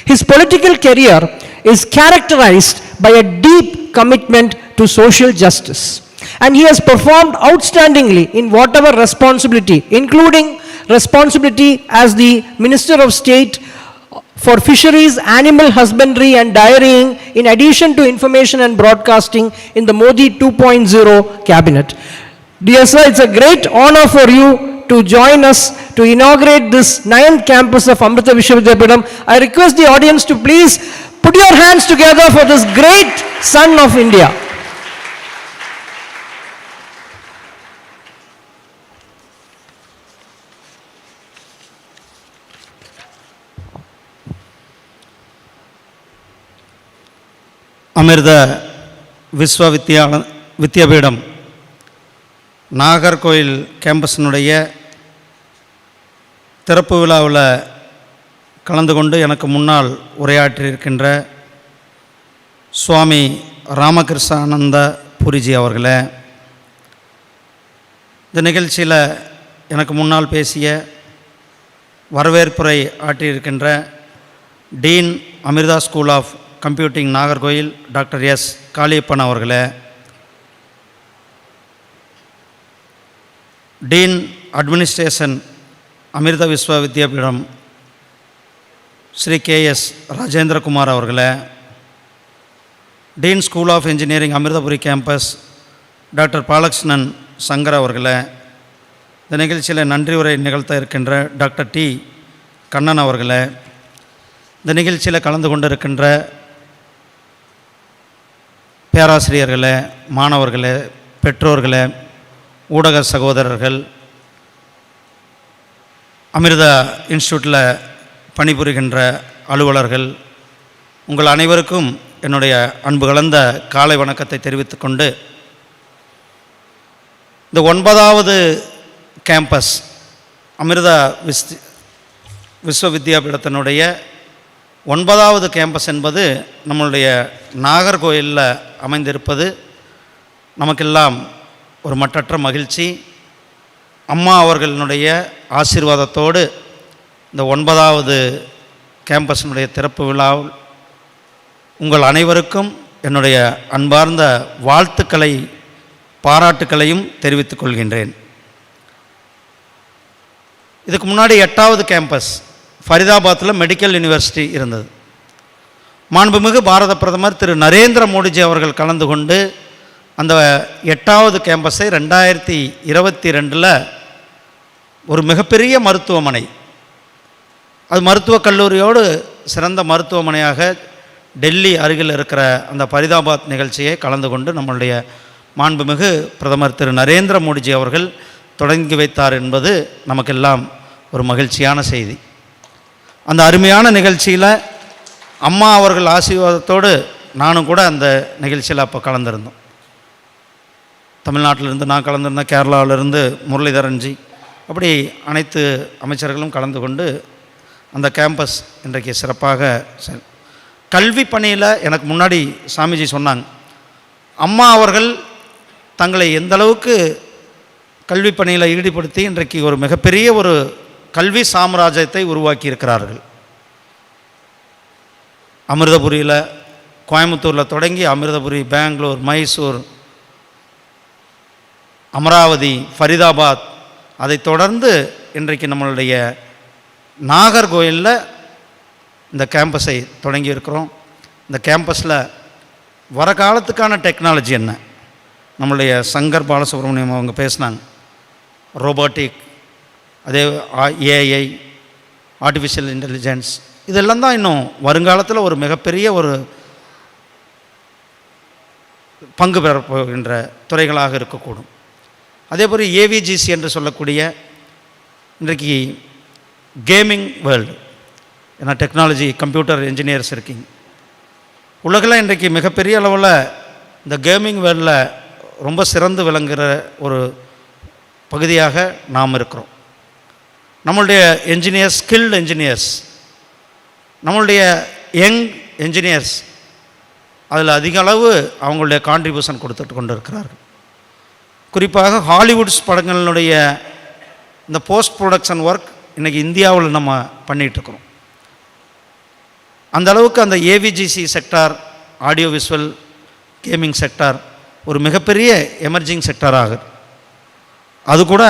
His political career is characterized by a deep commitment to social justice, and he has performed outstandingly in whatever responsibility, including responsibility as the Minister of State for Fisheries, Animal Husbandry and Dairying, in addition to Information and Broadcasting in the Modi 2.0 cabinet. Dear sir, it's a great honor for you to join us to inaugurate this 9th campus of Amrita Vishwa Vidyapeetham. I request the audience to please put your hands together for this great son of India. Amrita Vishwa Vidyapeetham Nagercoil கேம்பஸினுடைய திறப்பு விழாவில் கலந்து கொண்டு எனக்கு முன்னால் உரையாற்றியிருக்கின்ற சுவாமி ராமகிருஷ்ணானந்த புரிஜி அவர்களே, இந்த நிகழ்ச்சியில் எனக்கு முன்னால் பேசிய வரவேற்புரை ஆற்றியிருக்கின்ற dean Amrita school of computing Nagercoil doctor S Kaliyappan அவர்களே, dean administration Amrita Vishwa Vidyapeetham Shri K S. Rajendrakumar அவர்களே, dean school of engineering Amritapuri campus doctor Balakrishnan Shankar அவர்களே, இந்த நிகழ்ச்சியில் நன்றி உரை நிகழ்த்த இருக்கின்ற டாக்டர் டி கண்ணன் அவர்களே, இந்த நிகழ்ச்சியில் கலந்து கொண்டிருக்கின்ற பேராசிரியர்களே, மாணவர்களே, பெற்றோர்களே, ஊடக சகோதரர்கள், அமிர்தா இன்ஸ்டியூட்டில் பணிபுரிகின்ற அலுவலர்கள், உங்கள் அனைவருக்கும் என்னுடைய அன்பு கலந்த காலை வணக்கத்தை தெரிவித்துக்கொண்டு, இந்த 9வது கேம்பஸ் அமிர்தா விஸ்வ வித்யாபீடத்தினுடைய 9வது கேம்பஸ் என்பது நம்மளுடைய நாகர்கோயிலில் அமைந்திருப்பது நமக்கெல்லாம் ஒரு மட்டற்ற மகிழ்ச்சி. அம்மா அவர்களினுடைய ஆசீர்வாதத்தோடு இந்த 9வது கேம்பஸினுடைய திறப்பு விழாவில் உங்கள் அனைவருக்கும் என்னுடைய அன்பார்ந்த வாழ்த்துக்களை பாராட்டுக்களையும் தெரிவித்துக் கொள்கின்றேன். இதுக்கு முன்னாடி 8வது கேம்பஸ் ஃபரிதாபாத்தில் மெடிக்கல் யூனிவர்சிட்டி இருந்தது. மாண்புமிகு பாரத பிரதமர் திரு நரேந்திர மோடிஜி அவர்கள் கலந்து கொண்டு அந்த 8வது கேம்பஸை 2022 ஒரு மிகப்பெரிய மருத்துவமனை, அது மருத்துவக் கல்லூரியோடு சிறந்த மருத்துவமனையாக டெல்லி அருகில் இருக்கிற அந்த பரிதாபாத் நிகழ்ச்சியை கலந்து கொண்டு நம்மளுடைய மாண்புமிகு பிரதமர் திரு நரேந்திர மோடிஜி அவர்கள் தொடங்கி வைத்தார் என்பது நமக்கெல்லாம் ஒரு மகிழ்ச்சியான செய்தி. அந்த அருமையான நிகழ்ச்சியில் அம்மா அவர்கள் ஆசீர்வாதத்தோடு நானும் கூட அந்த நிகழ்ச்சியில் அப்போ கலந்துருந்தோம். தமிழ்நாட்டிலிருந்து நான் கலந்துருந்தேன், கேரளாவிலிருந்து முரளிதரன்ஜி, அப்படி அனைத்து அமைச்சர்களும் கலந்து கொண்டு அந்த கேம்பஸ் இன்றைக்கு சிறப்பாக கல்வி பணியில் எனக்கு முன்னாடி சாமிஜி சொன்னாங்க, அம்மா அவர்கள் தங்களை எந்த அளவுக்கு கல்வி பணியில் ஈடுபடுத்தி இன்றைக்கு ஒரு மிகப்பெரிய ஒரு கல்வி சாம்ராஜ்யத்தை உருவாக்கி இருக்கிறார்கள். அமிர்தபுரியில், கோயம்புத்தூரில் தொடங்கி அமிர்தபுரி, பெங்களூர், மைசூர், அமராவதி, ஃபரிதாபாத், அதை தொடர்ந்து இன்றைக்கு நம்மளுடைய நாகர்கோயிலில் இந்த கேம்பஸை தொடங்கி இருக்கிறோம். இந்த கேம்பஸில் வர காலத்துக்கான டெக்னாலஜி என்ன, நம்மளுடைய சங்கர் பாலசுப்ரமணியம் அவங்க பேசினாங்க, ரோபோட்டிக், அதே ஏஐ, ஆர்டிஃபிஷியல் இன்டெலிஜென்ஸ், இதெல்லாம் தான் இன்னும் வருங்காலத்தில் ஒரு மிகப்பெரிய ஒரு பங்கு பெறப்போகின்ற துறைகளாக இருக்கக்கூடும். அதேபோல் ஏவிஜிசி என்று சொல்லக்கூடிய இன்றைக்கு கேமிங் வேர்ல்டு, ஏன்னா டெக்னாலஜி கம்ப்யூட்டர் என்ஜினியர்ஸ் இருக்கீங்க, உலகில் இன்றைக்கு மிகப்பெரிய அளவில் இந்த கேமிங் வேர்ல்டில் ரொம்ப சிறந்து விளங்குகிற ஒரு பகுதியாக நாம் இருக்கிறோம். நம்மளுடைய என்ஜினியர்ஸ், ஸ்கில்டு என்ஜினியர்ஸ், நம்மளுடைய யங் என்ஜினியர்ஸ் அதில் அதிக அளவு அவங்களுடைய கான்ட்ரிபியூஷன் கொடுத்துட்டு கொண்டு இருக்கிறார்கள். குறிப்பாக ஹாலிவுட்ஸ் படங்களினுடைய இந்த போஸ்ட் ப்ரொடக்ஷன் ஒர்க் இன்றைக்கி இந்தியாவில் நம்ம பண்ணிகிட்ருக்கிறோம். அந்த அளவுக்கு அந்த AVGC sector, audio visual gaming sector ஒரு மிகப்பெரிய எமர்ஜிங் செக்டார் ஆகுது. அது கூட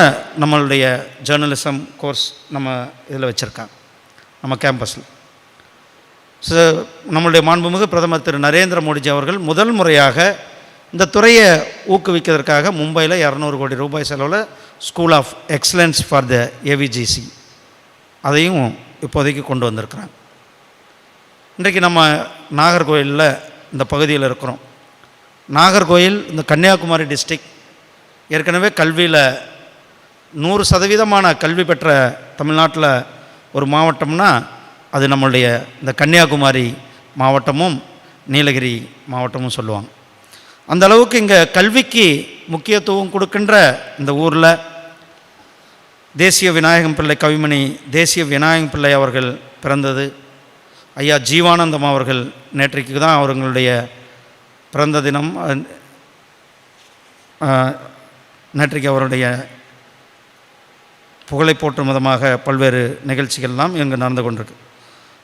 நம்மளுடைய ஜேர்னலிசம் கோர்ஸ் நம்ம இதில் வச்சுருக்காங்க நம்ம கேம்பஸில். நம்மளுடைய மாண்புமிகு பிரதமர் திரு நரேந்திர மோடிஜி அவர்கள் முதல் முறையாக இந்த துறையை ஊக்குவிக்கிறதுக்காக மும்பையில் 200 கோடி ரூபாய் செலவில் school of excellence for the AVGC அதையும் இப்போதைக்கு கொண்டு வந்திருக்கிறாங்க. இன்றைக்கு நம்ம நாகர்கோயிலில் இந்த பகுதியில் இருக்கிறோம். நாகர்கோயில் இந்த கன்னியாகுமரி டிஸ்ட்ரிக்ட் ஏற்கனவே கல்வியில் 100% கல்வி பெற்ற தமிழ்நாட்டில் ஒரு மாவட்டம்னா அது நம்மளுடைய இந்த கன்னியாகுமரி மாவட்டமும் நீலகிரி மாவட்டமும் சொல்லுவாங்க. அந்த அளவுக்கு இங்கே கல்விக்கு முக்கியத்துவம் கொடுக்கின்ற இந்த ஊரில் தேசிய விநாயகம் பிள்ளை, கவிமணி தேசிய விநாயகம் பிள்ளை அவர்கள் பிறந்தது. ஐயா ஜீவானந்தம் அவர்கள் நேற்றைக்கு தான் அவர்களுடைய பிறந்த தினம். நேற்றைக்கு அவருடைய புகழை போற்றும் விதமாக பல்வேறு நிகழ்ச்சிகள்லாம் இங்கே நடந்து கொண்டிருக்கு.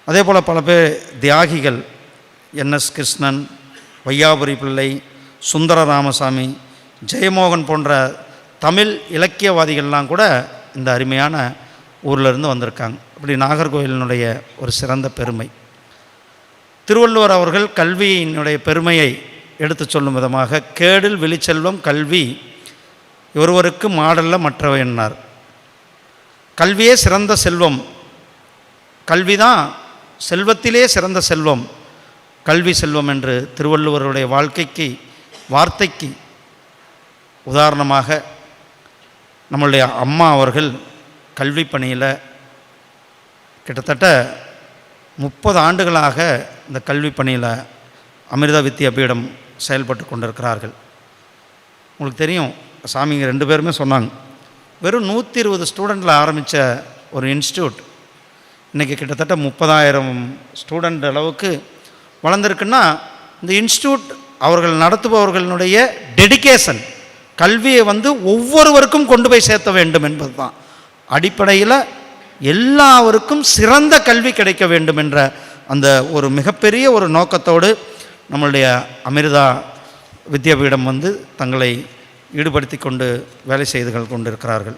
அதே போல் பல பேர் தியாகிகள், என்எஸ் கிருஷ்ணன், வையாபுரி பிள்ளை, சுந்தர ராமசாமி, ஜெயமோகன் போன்ற தமிழ் இலக்கியவாதிகள்லாம் கூட இந்த அருமையான ஊரிலிருந்து வந்திருக்காங்க. இப்படி நாகர்கோயிலினுடைய ஒரு சிறந்த பெருமை. திருவள்ளுவர் அவர்கள் கல்வியினுடைய பெருமையை எடுத்து சொல்லும் விதமாக கேடில் விழிச்செல்வம் கல்வி ஒருவருக்கு மாடல்ல மற்றவை என்னார். கல்வியே சிறந்த செல்வம், கல்வி தான் செல்வத்திலே சிறந்த செல்வம், கல்வி செல்வம் என்று திருவள்ளுவருடைய வார்த்தைக்கு உதாரணமாக நம்மளுடைய அம்மா அவர்கள் கல்வி பணியில் கிட்டத்தட்ட 30 ஆண்டுகளாக இந்த கல்வி பணியில் அமிர்தா வித்யாபீடம் செயல்பட்டு கொண்டிருக்கிறார்கள். உங்களுக்கு தெரியும், சாமிங்க 2 பேருமே சொன்னாங்க, வெறும் 120 ஸ்டூடெண்ட்டில் ஆரம்பித்த ஒரு இன்ஸ்டியூட் இன்றைக்கி கிட்டத்தட்ட 30,000 ஸ்டூடெண்ட் அளவுக்கு வளர்ந்துருக்குன்னா இந்த இன்ஸ்டியூட் அவர்கள் நடத்துபவர்களுடைய டெடிகேஷன், கல்வியை ஒவ்வொருவருக்கும் கொண்டு போய் சேர்த்த வேண்டும் என்பது தான் அடிப்படையில். எல்லாருக்கும் சிறந்த கல்வி கிடைக்க வேண்டும் என்ற அந்த ஒரு மிகப்பெரிய ஒரு நோக்கத்தோடு நம்மளுடைய அமிர்தா வித்யாபீடம் தங்களை ஈடுபடுத்தி கொண்டு வேலை செய்து கொண்டிருக்கிறார்கள்.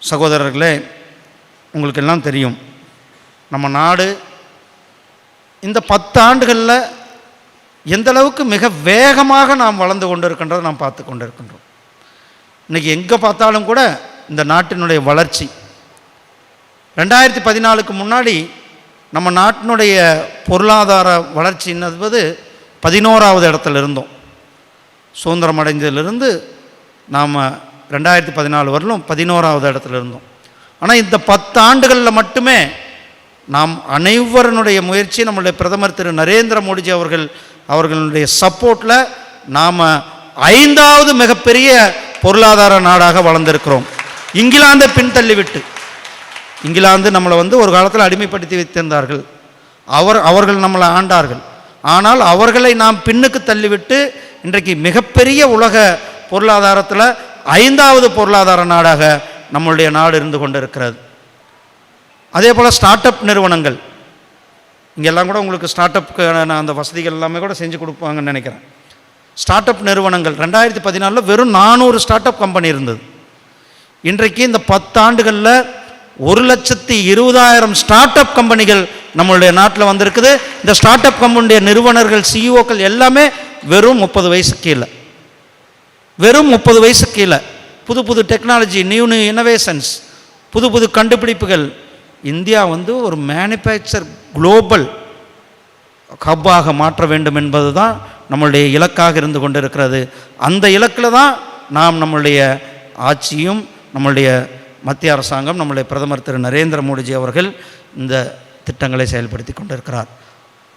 சகோதரர்களே, உங்களுக்கு எல்லாம் தெரியும், நம்ம நாடு இந்த 10 ஆண்டுகளில் எந்த அளவுக்கு மிக வேகமாக நாம் வளர்ந்து கொண்டு இருக்கின்றதை நாம் பார்த்து கொண்டு இருக்கின்றோம். இன்றைக்கி எங்கே பார்த்தாலும் கூட இந்த நாட்டினுடைய வளர்ச்சி 2014க்கு முன்னாடி நம்ம நாட்டினுடைய பொருளாதார வளர்ச்சி என்பது 11வது இடத்துல இருந்தோம். சுதந்திரம் அடைஞ்சதிலிருந்து நாம் 2014 வரலும் 11வது இடத்துல இருந்தோம். ஆனால் இந்த 10 ஆண்டுகளில் மட்டுமே நாம் அனைவருடைய முயற்சி, நம்முடைய பிரதமர் திரு நரேந்திர மோடிஜி அவர்களுடைய சப்போர்ட்டில் நாம் 5வது மிகப்பெரிய பொருளாதார நாடாக வளர்ந்திருக்கிறோம். இங்கிலாந்தை பின்தள்ளிவிட்டு, இங்கிலாந்து நம்மளை ஒரு காலத்தில் அடிமைப்படுத்தி வைத்திருந்தார்கள், அவர்கள் நம்மளை ஆண்டார்கள். ஆனால் அவர்களை நாம் பின்னுக்கு தள்ளிவிட்டு இன்றைக்கு மிகப்பெரிய உலக பொருளாதாரத்தில் 5வது பொருளாதார நாடாக நம்மளுடைய நாடு இருந்து கொண்டு இருக்கிறது. அதே போல் ஸ்டார்ட் அப் நிறுவனங்கள், இங்கெல்லாம் கூட உங்களுக்கு ஸ்டார்ட் அப்புக்கான அந்த வசதிகள் எல்லாமே கூட செஞ்சு கொடுப்பாங்கன்னு நினைக்கிறேன். ஸ்டார்ட் அப் நிறுவனங்கள் 2014 வெறும் 400 ஸ்டார்ட் அப் கம்பெனி இருந்தது. இன்றைக்கு இந்த 10 ஆண்டுகளில் 1,20,000 ஸ்டார்ட் அப் கம்பெனிகள் நம்மளுடைய நாட்டில் வந்திருக்குது. இந்த ஸ்டார்ட் அப் கம்பெனியுடைய நிறுவனர்கள், சிஇஓக்கள் எல்லாமே வெறும் 30 வயசு கீழே, வெறும் 30 வயசு கீழே. புது புது டெக்னாலஜி, நியூ இன்னோவேஷன்ஸ், புது புது கண்டுபிடிப்புகள். இந்தியா ஒரு மேனுஃபேக்சர் குளோபல் ஹப்பாக மாற்ற வேண்டும் என்பது தான் நம்மளுடைய இலக்காக இருந்து கொண்டு இருக்கிறது. அந்த இலக்கில் தான் நாம் நம்மளுடைய ஆட்சியும், நம்மளுடைய மத்திய அரசாங்கம், நம்முடைய பிரதமர் திரு நரேந்திர மோடிஜி அவர்கள் இந்த திட்டங்களை செயல்படுத்தி கொண்டிருக்கிறார்.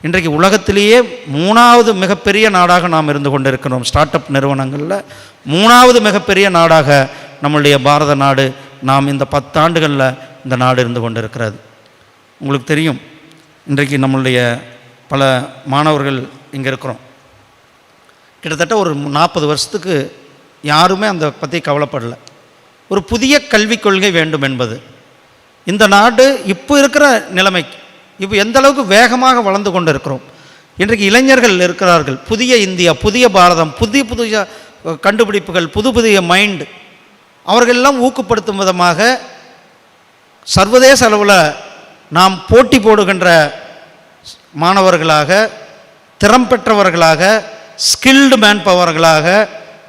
இன்றைக்கு உலகத்திலேயே 3வது மிகப்பெரிய நாடாக நாம் இருந்து கொண்டிருக்கிறோம். ஸ்டார்ட் அப் நிறுவனங்களில் 3வது மிகப்பெரிய நாடாக நம்மளுடைய பாரத நாடு, நாம் இந்த 10 ஆண்டுகளில் இந்த நாடு இருந்து கொண்டிருக்கிறது. உங்களுக்கு தெரியும், இன்றைக்கு நம்மளுடைய பல மாணவர்கள் இங்கே இருக்கிறோம். கிட்டத்தட்ட ஒரு 40 வருஷத்துக்கு யாருமே அந்த பற்றி கவலைப்படலை. ஒரு புதிய கல்விக் கொள்கை வேண்டும் என்பது. இந்த நாடு இப்போ இருக்கிற நிலைமைக்கு, இப்போ எந்த அளவுக்கு வேகமாக வளர்ந்து கொண்டு இருக்கிறோம். இன்றைக்கு இளைஞர்கள் இருக்கிறார்கள். புதிய இந்தியா, புதிய பாரதம், புதிய புதிய கண்டுபிடிப்புகள், புது புதிய மைண்டு, அவர்களெல்லாம் ஊக்கப்படுத்தும் விதமாக சர்வதேச அளவில் நாம் போட்டி போடுகின்ற மாணவர்களாக, திறம் பெற்றவர்களாக, ஸ்கில்டு மேன் பவர்களாக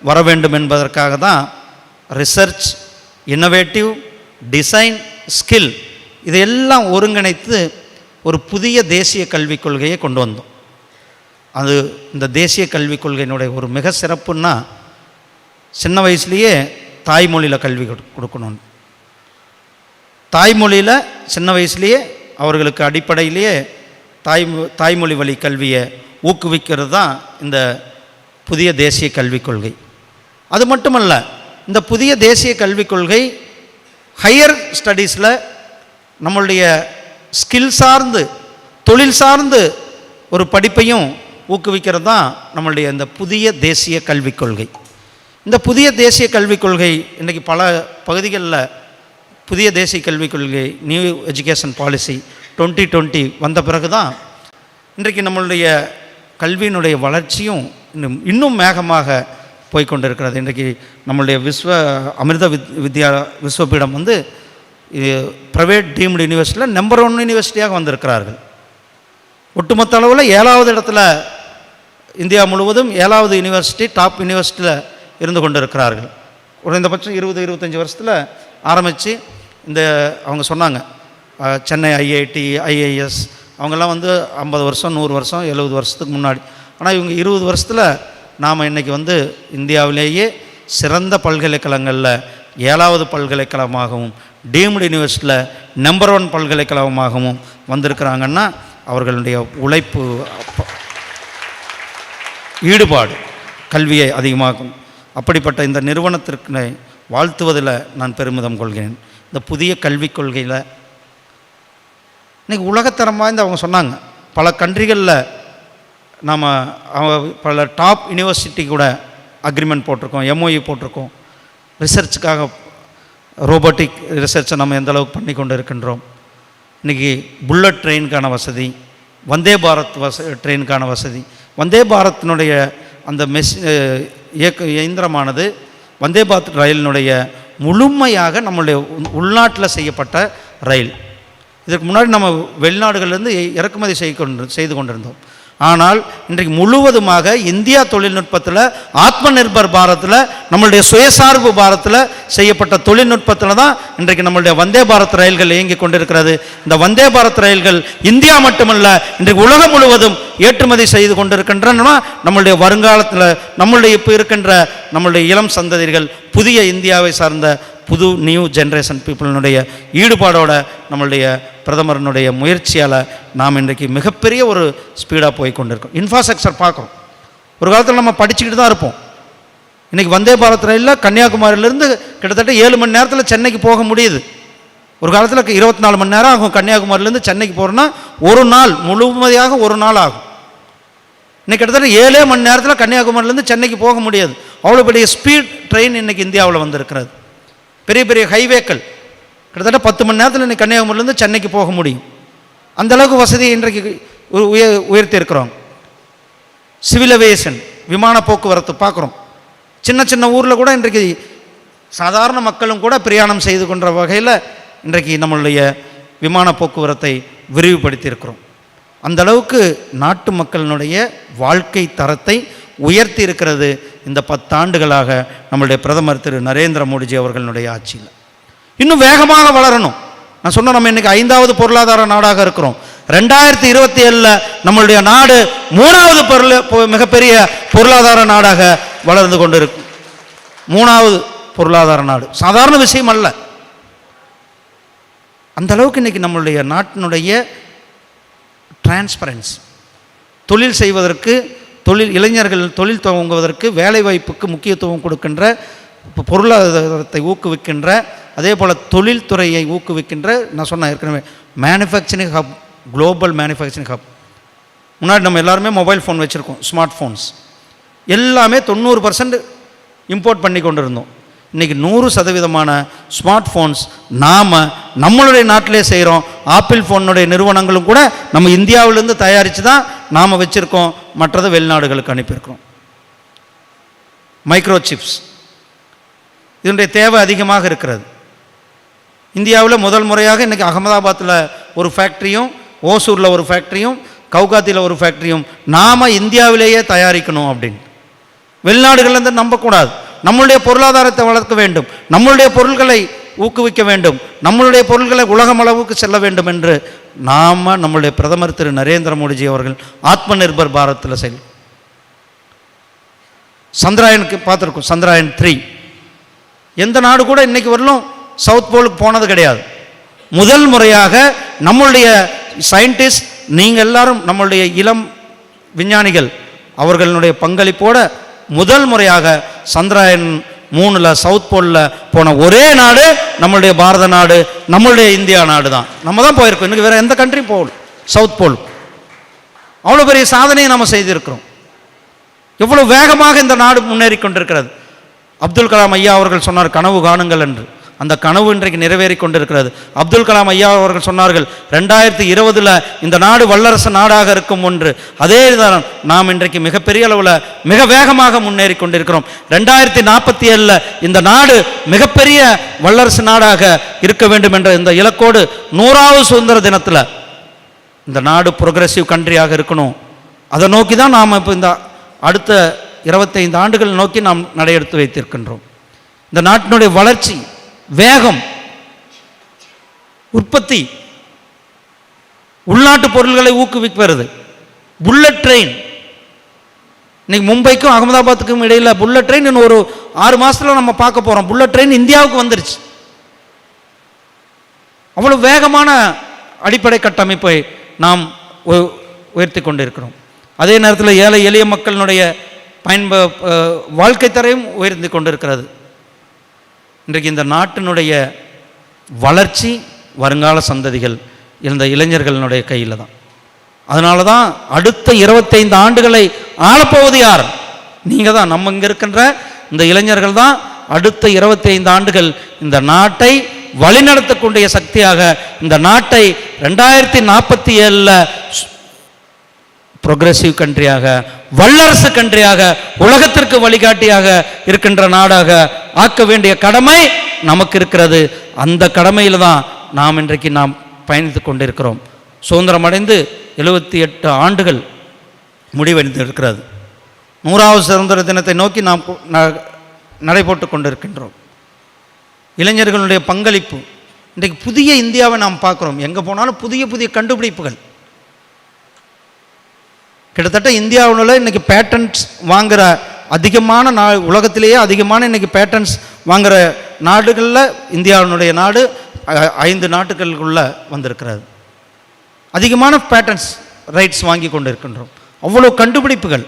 வர வேண்டும் என்பதற்காக தான் ரிசர்ச், இன்னோவேட்டிவ், டிசைன், ஸ்கில் இதையெல்லாம் ஒருங்கிணைத்து ஒரு புதிய தேசிய கல்விக் கொள்கையை கொண்டு வந்தோம். அது இந்த தேசிய கல்விக் கொள்கையினுடைய ஒரு மிக சிறப்புன்னா, சின்ன வயசுலேயே தாய்மொழியில் கல்வி கொடுக்கணும். தாய்மொழியில் சின்ன வயசுலேயே அவர்களுக்கு அடிப்படையிலேயே தாய்மொழி வழி கல்வியை ஊக்குவிக்கிறது தான் இந்த புதிய தேசிய கல்விக் கொள்கை. அது மட்டுமல்ல, இந்த புதிய தேசிய கல்விக் கொள்கை ஹையர் ஸ்டடீஸில் நம்மளுடைய ஸ்கில் சார்ந்து, தொழில் சார்ந்து ஒரு படிப்பையும் ஊக்குவிக்கிறது தான் நம்மளுடைய இந்த புதிய தேசிய கல்விக் கொள்கை. இந்த புதிய தேசிய கல்விக் கொள்கை இன்றைக்கி பல பகுதிகளில் புதிய தேசிய கல்விக் கொள்கை, நியூ எஜுகேஷன் பாலிசி 2020 வந்த பிறகு தான் இன்றைக்கு நம்மளுடைய கல்வியினுடைய வளர்ச்சியும் இன்னும் வேகமாக போய்கொண்டிருக்கிறது. இன்றைக்கு நம்மளுடைய அமிர்த விஸ்வபீடம் ப்ரைவேட் டீம்டு யூனிவர்சிட்டியில் நம்பர் 1 யூனிவர்சிட்டியாக வந்திருக்கிறார்கள். ஒட்டுமொத்த அளவில் 7வது இடத்துல இந்தியா முழுவதும் 7வது யூனிவர்சிட்டி, டாப் யூனிவர்சிட்டியில் இருந்து கொண்டு இருக்கிறார்கள். குறைந்தபட்சம் 20-25 வருஷத்தில் ஆரம்பித்து அவங்க சொன்னாங்க, சென்னை ஐஐடி, ஐஏஎஸ் அவங்கெல்லாம் 50 வருஷம், 100 வருஷம், 70 வருஷத்துக்கு முன்னாடி. ஆனால் இவங்க 20 வருஷத்தில் நாம் இன்றைக்கி இந்தியாவிலேயே சிறந்த பல்கலைக்கழகங்களில் 7வது பல்கலைக்கழகமாகவும், டீம்டு யூனிவர்சிட்டியில் நம்பர் 1 பல்கலைக்கழகமாகவும் வந்திருக்கிறாங்கன்னா அவர்களுடைய உழைப்பு, ஈடுபாடு கல்வியை அதிகமாகும். அப்படிப்பட்ட இந்த நிறுவனத்திற்கு வாழ்த்துவதில் நான் பெருமிதம் கொள்கிறேன். இந்த புதிய கல்விக் கொள்கையில் இன்றைக்கி உலகத்தரம் வாய்ந்து அவங்க சொன்னாங்க, பல கண்ட்ரிகளில் நாம் பல டாப் யூனிவர்சிட்டி கூட அக்ரிமெண்ட் போட்டிருக்கோம், எம்ஓஇ போட்டிருக்கோம். ரிசர்ச்சுக்காக ரோபோட்டிக் ரிசர்ச்சை நம்ம எந்த அளவுக்கு பண்ணி கொண்டு இருக்கின்றோம். இன்றைக்கி புல்லட் ட்ரெயினுக்கான வசதி, வந்தே பாரத் ட்ரெயினுக்கான வசதி, வந்தே பாரத்தினுடைய அந்த இயந்திரமானது வந்தே பாரத் ரயிலினுடைய முழுமையாக நம்மளுடைய உள்நாட்டில் செய்யப்பட்ட ரயில். இதற்கு முன்னாடி நம்ம வெளிநாடுகளிலிருந்து இறக்குமதி செய்து கொண்டிருந்தோம். ஆனால் இன்றைக்கு முழுவதுமாக இந்தியா தொழில்நுட்பத்தில் ஆத்ம நிர்பர் பாரத்தில் நம்மளுடைய சுயசார்பு பாரத்தில் செய்யப்பட்ட தொழில்நுட்பத்தில் தான் இன்றைக்கு நம்மளுடைய வந்தே பாரத் ரயில்கள் இயங்கி கொண்டிருக்கிறது. இந்த வந்தே பாரத் ரயில்கள் இந்தியா மட்டுமல்ல, இன்றைக்கு உலகம் முழுவதும் ஏற்றுமதி செய்து கொண்டிருக்கின்றன. நம்மளுடைய வருங்காலத்தில் நம்மளுடைய இப்போ இருக்கின்ற நம்மளுடைய இளம் சந்ததிகள் புதிய இந்தியாவை சார்ந்த புது நியூ ஜென்ரேஷன் பீப்புளினுடைய ஈடுபாடோட நம்மளுடைய பிரதமரனுடைய முயற்சியால் நாம் இன்றைக்கு மிகப்பெரிய ஒரு ஸ்பீடாக போய் கொண்டிருக்கோம். இன்ஃப்ராஸ்ட்ரக்சர் பார்க்குறோம். ஒரு காலத்தில் நம்ம படிச்சுக்கிட்டு தான் இருப்போம். இன்றைக்கி வந்தே பாரத் ரயிலில் கன்னியாகுமரியிலேருந்து கிட்டத்தட்ட 7 மணி நேரத்தில் சென்னைக்கு போக முடியுது. ஒரு காலத்தில் 24 மணி நேரம் ஆகும் கன்னியாகுமரியிலேருந்து சென்னைக்கு போகிறோன்னா ஒரு நாள் முழுமையாக ஒரு நாள் ஆகும். இன்றைக்கி கிட்டத்தட்ட 7 மணி நேரத்தில் கன்னியாகுமரியிலேருந்து சென்னைக்கு போக முடியாது. அவ்வளோ பெரிய ஸ்பீட் ட்ரெயின் இன்றைக்கி இந்தியாவில் வந்திருக்கிறது. பெரிய பெரிய ஹைவேக்கள் கிட்டத்தட்ட 10 மணி நேரத்தில் இன்றைக்கி கன்னியாகுமரியிலேருந்து சென்னைக்கு போக முடியும். அந்தளவுக்கு வசதியை இன்றைக்கு உயர்த்தி இருக்கிறோம். சிவில் ஏவியேஷன் விமான போக்குவரத்து பார்க்குறோம். சின்ன சின்ன ஊரில் கூட இன்றைக்கு சாதாரண மக்களும் கூட பிரயாணம் செய்து கொண்ட வகையில் இன்றைக்கு நம்மளுடைய விமான போக்குவரத்தை விரிவுபடுத்தி இருக்கிறோம். அந்த அளவுக்கு நாட்டு மக்களினுடைய வாழ்க்கை தரத்தை உயர்த்தி இருக்கிறது இந்த 10 ஆண்டுகளாக நம்மளுடைய பிரதமர் திரு நரேந்திர மோடிஜி அவர்களுடைய ஆட்சியில். இன்னும் வேகமாக வளரணும். நான் சொன்ன நம்ம இன்றைக்கி 5வது பொருளாதார நாடாக இருக்கிறோம். 2027 நம்மளுடைய நாடு 3வது மிகப்பெரிய பொருளாதார நாடாக வளர்ந்து கொண்டிருக்கும். 3வது பொருளாதார நாடு சாதாரண விஷயம் அல்ல. அந்த அளவுக்கு இன்றைக்கி நம்மளுடைய நாட்டினுடைய டிரான்ஸ்பரன்ஸ், தொழில் செய்வதற்கு, இளைஞர்கள் தொழில் துவங்குவதற்கு, வேலைவாய்ப்புக்கு முக்கியத்துவம் கொடுக்கின்ற, பொருளாதாரத்தை ஊக்குவிக்கின்ற, அதே போல் தொழில்துறையை ஊக்குவிக்கின்ற, நான் சொன்னேன் ஏற்கனவே manufacturing hub, global manufacturing hub. முன்னாடி நம்ம எல்லாருமே மொபைல் ஃபோன் வச்சுருக்கோம், ஸ்மார்ட் ஃபோன்ஸ் எல்லாமே 90% இம்போர்ட் பண்ணி கொண்டு இருந்தோம். இன்றைக்கி 100% ஸ்மார்ட் ஃபோன்ஸ் நாம் நம்மளுடைய நாட்டிலே செய்கிறோம். ஆப்பிள் ஃபோனுடைய நிறுவனங்களும் கூட நம்ம இந்தியாவிலேருந்து தயாரித்து தான் நாம் வச்சுருக்கோம், மற்றதை வெளிநாடுகளுக்கு அனுப்பியிருக்கிறோம். மைக்ரோ சிப்ஸ் இதனுடைய தேவை அதிகமாக இருக்கிறது. இந்தியாவில் முதல் முறையாக இன்றைக்கி அகமதாபாத்தில் ஒரு ஃபேக்ட்ரியும், ஓசூரில் ஒரு ஃபேக்ட்ரியும், கவுகாத்தியில் ஒரு ஃபேக்ட்ரியும் நாம் இந்தியாவிலேயே தயாரிக்கணும் அப்படின்னு. வெளிநாடுகள்லேருந்து நம்பக்கூடாது. நம்மளுடைய பொருளாதாரத்தை வளர்க்க வேண்டும், நம்மளுடைய பொருட்களை ஊக்குவிக்க வேண்டும், நம்மளுடைய பொருட்களை உலகம் அளவுக்கு செல்ல வேண்டும் என்று நாம் நம்மளுடைய பிரதமர் திரு நரேந்திர மோடிஜி அவர்கள் ஆத்ம நிர்பர் பாரத்தில் செயல். சந்திராயனுக்கு பார்த்துருக்கோம். சந்திராயன் 3 எந்த நாடு கூட இன்னைக்கு வரலும் சவுத் போலுக்கு போனது கிடையாது. முதல் முறையாக நம்மளுடைய சயின்டிஸ்ட், நீங்கள் எல்லாரும் நம்மளுடைய இளம் விஞ்ஞானிகள் அவர்களுடைய பங்களிப்போட முதல் முறையாக சந்திராயன் 3 சவுத் போலில் போன ஒரே நாடு நம்மளுடைய பாரத நாடு, நம்மளுடைய இந்தியா நாடு தான். நம்ம தான் போயிருக்கோம். இன்னைக்கு வேறு எந்த கண்ட்ரியும் போகல சவுத் போல். அவ்வளோ பெரிய சாதனையை நம்ம செய்திருக்கிறோம். எவ்வளோ வேகமாக இந்த நாடு முன்னேறி கொண்டிருக்கிறது. அப்துல் கலாம் ஐயா அவர்கள் சொன்னார், கனவு காணுங்கள் என்று. அந்த கனவு இன்றைக்கு நிறைவேறி கொண்டிருக்கிறது. அப்துல் கலாம் ஐயா அவர்கள் சொன்னார்கள் 2020 இந்த நாடு வல்லரசு நாடாக இருக்கும் ஒன்று. அதே தான் நாம் இன்றைக்கு மிகப்பெரிய அளவில் மிக வேகமாக முன்னேறி கொண்டிருக்கிறோம். 2047 இந்த நாடு மிகப்பெரிய வல்லரசு நாடாக இருக்க வேண்டும் என்ற இந்த இலக்கோடு 100வது சுதந்திர தினத்தில் இந்த நாடு ப்ரோக்ரெசிவ் கண்ட்ரியாக இருக்கணும். அதை நோக்கி தான் நாம் இப்போ இந்த அடுத்த 25 ஆண்டுகள் நோக்கி நாம் நடையெடுத்து வைத்திருக்கின்றோம். இந்த நாட்டினுடைய வளர்ச்சி, வேகம், உற்பத்தி, உள்நாட்டு பொருள்களை ஊக்குவிக்கிறது. புல்லட் ட்ரெயின் இன்னைக்கு மும்பைக்கும் அகமதாபாத்துக்கும் இடையில் புல்லட் ட்ரெயின் இன்னும் ஒரு 6 மாதத்தில் நம்ம பார்க்க போகிறோம். புல்லட் ட்ரெயின் இந்தியாவுக்கு வந்துருச்சு. அவ்வளோ வேகமான அடிப்படை கட்டமைப்பை நாம் உயர்த்தி கொண்டிருக்கிறோம். அதே நேரத்தில் ஏழை எளிய மக்களினுடைய வாழ்க்கை தரையும் உயர்ந்து கொண்டிருக்கிறது. இன்றைக்கு இந்த நாட்டினுடைய வளர்ச்சி வருங்கால சந்ததிகள் இந்த இளைஞர்களினுடைய கையில் தான். அதனால தான் அடுத்த 25 ஆண்டுகளை ஆளப்போவது யார்? நீங்கள் தான். நம்ம இங்கே இருக்கின்ற இந்த இளைஞர்கள் தான் அடுத்த 25 ஆண்டுகள் இந்த நாட்டை வழிநடத்தக்கூடிய சக்தியாக, இந்த நாட்டை 2047 ப்ரோக்ரெசிவ் கண்ட்ரியாக, வல்லரசு கண்ட்ரியாக, உலகத்திற்கு வழிகாட்டியாக இருக்கின்ற நாடாக ஆக்க வேண்டிய கடமை நமக்கு இருக்கிறது. அந்த கடமையில் தான் நாம் இன்றைக்கு பயணித்து கொண்டிருக்கிறோம். சுதந்திரம் அடைந்து 78 ஆண்டுகள் முடிவடைந்து இருக்கிறது. 100வது சுதந்திர தினத்தை நோக்கி நாம் நடைபோட்டு கொண்டிருக்கின்றோம். இளைஞர்களுடைய பங்களிப்பு, இன்றைக்கு புதிய இந்தியாவை நாம் பார்க்குறோம். எங்கே போனாலும் புதிய புதிய கண்டுபிடிப்புகள். கிட்டத்தட்ட இந்தியாவில் இன்றைக்கி பேட்டன்ட்ஸ் வாங்குகிற அதிகமான உலகத்திலேயே அதிகமான இன்றைக்கி பேட்டன்ட்ஸ் வாங்குகிற நாடுகளில் இந்தியாவினுடைய நாடு 5 நாட்டுகளுக்குள்ளே வந்திருக்கிறது. அதிகமான பேட்டன்ட்ஸ் ரைட்ஸ் வாங்கி கொண்டு இருக்கின்றோம். அவ்வளோ கண்டுபிடிப்புகள்.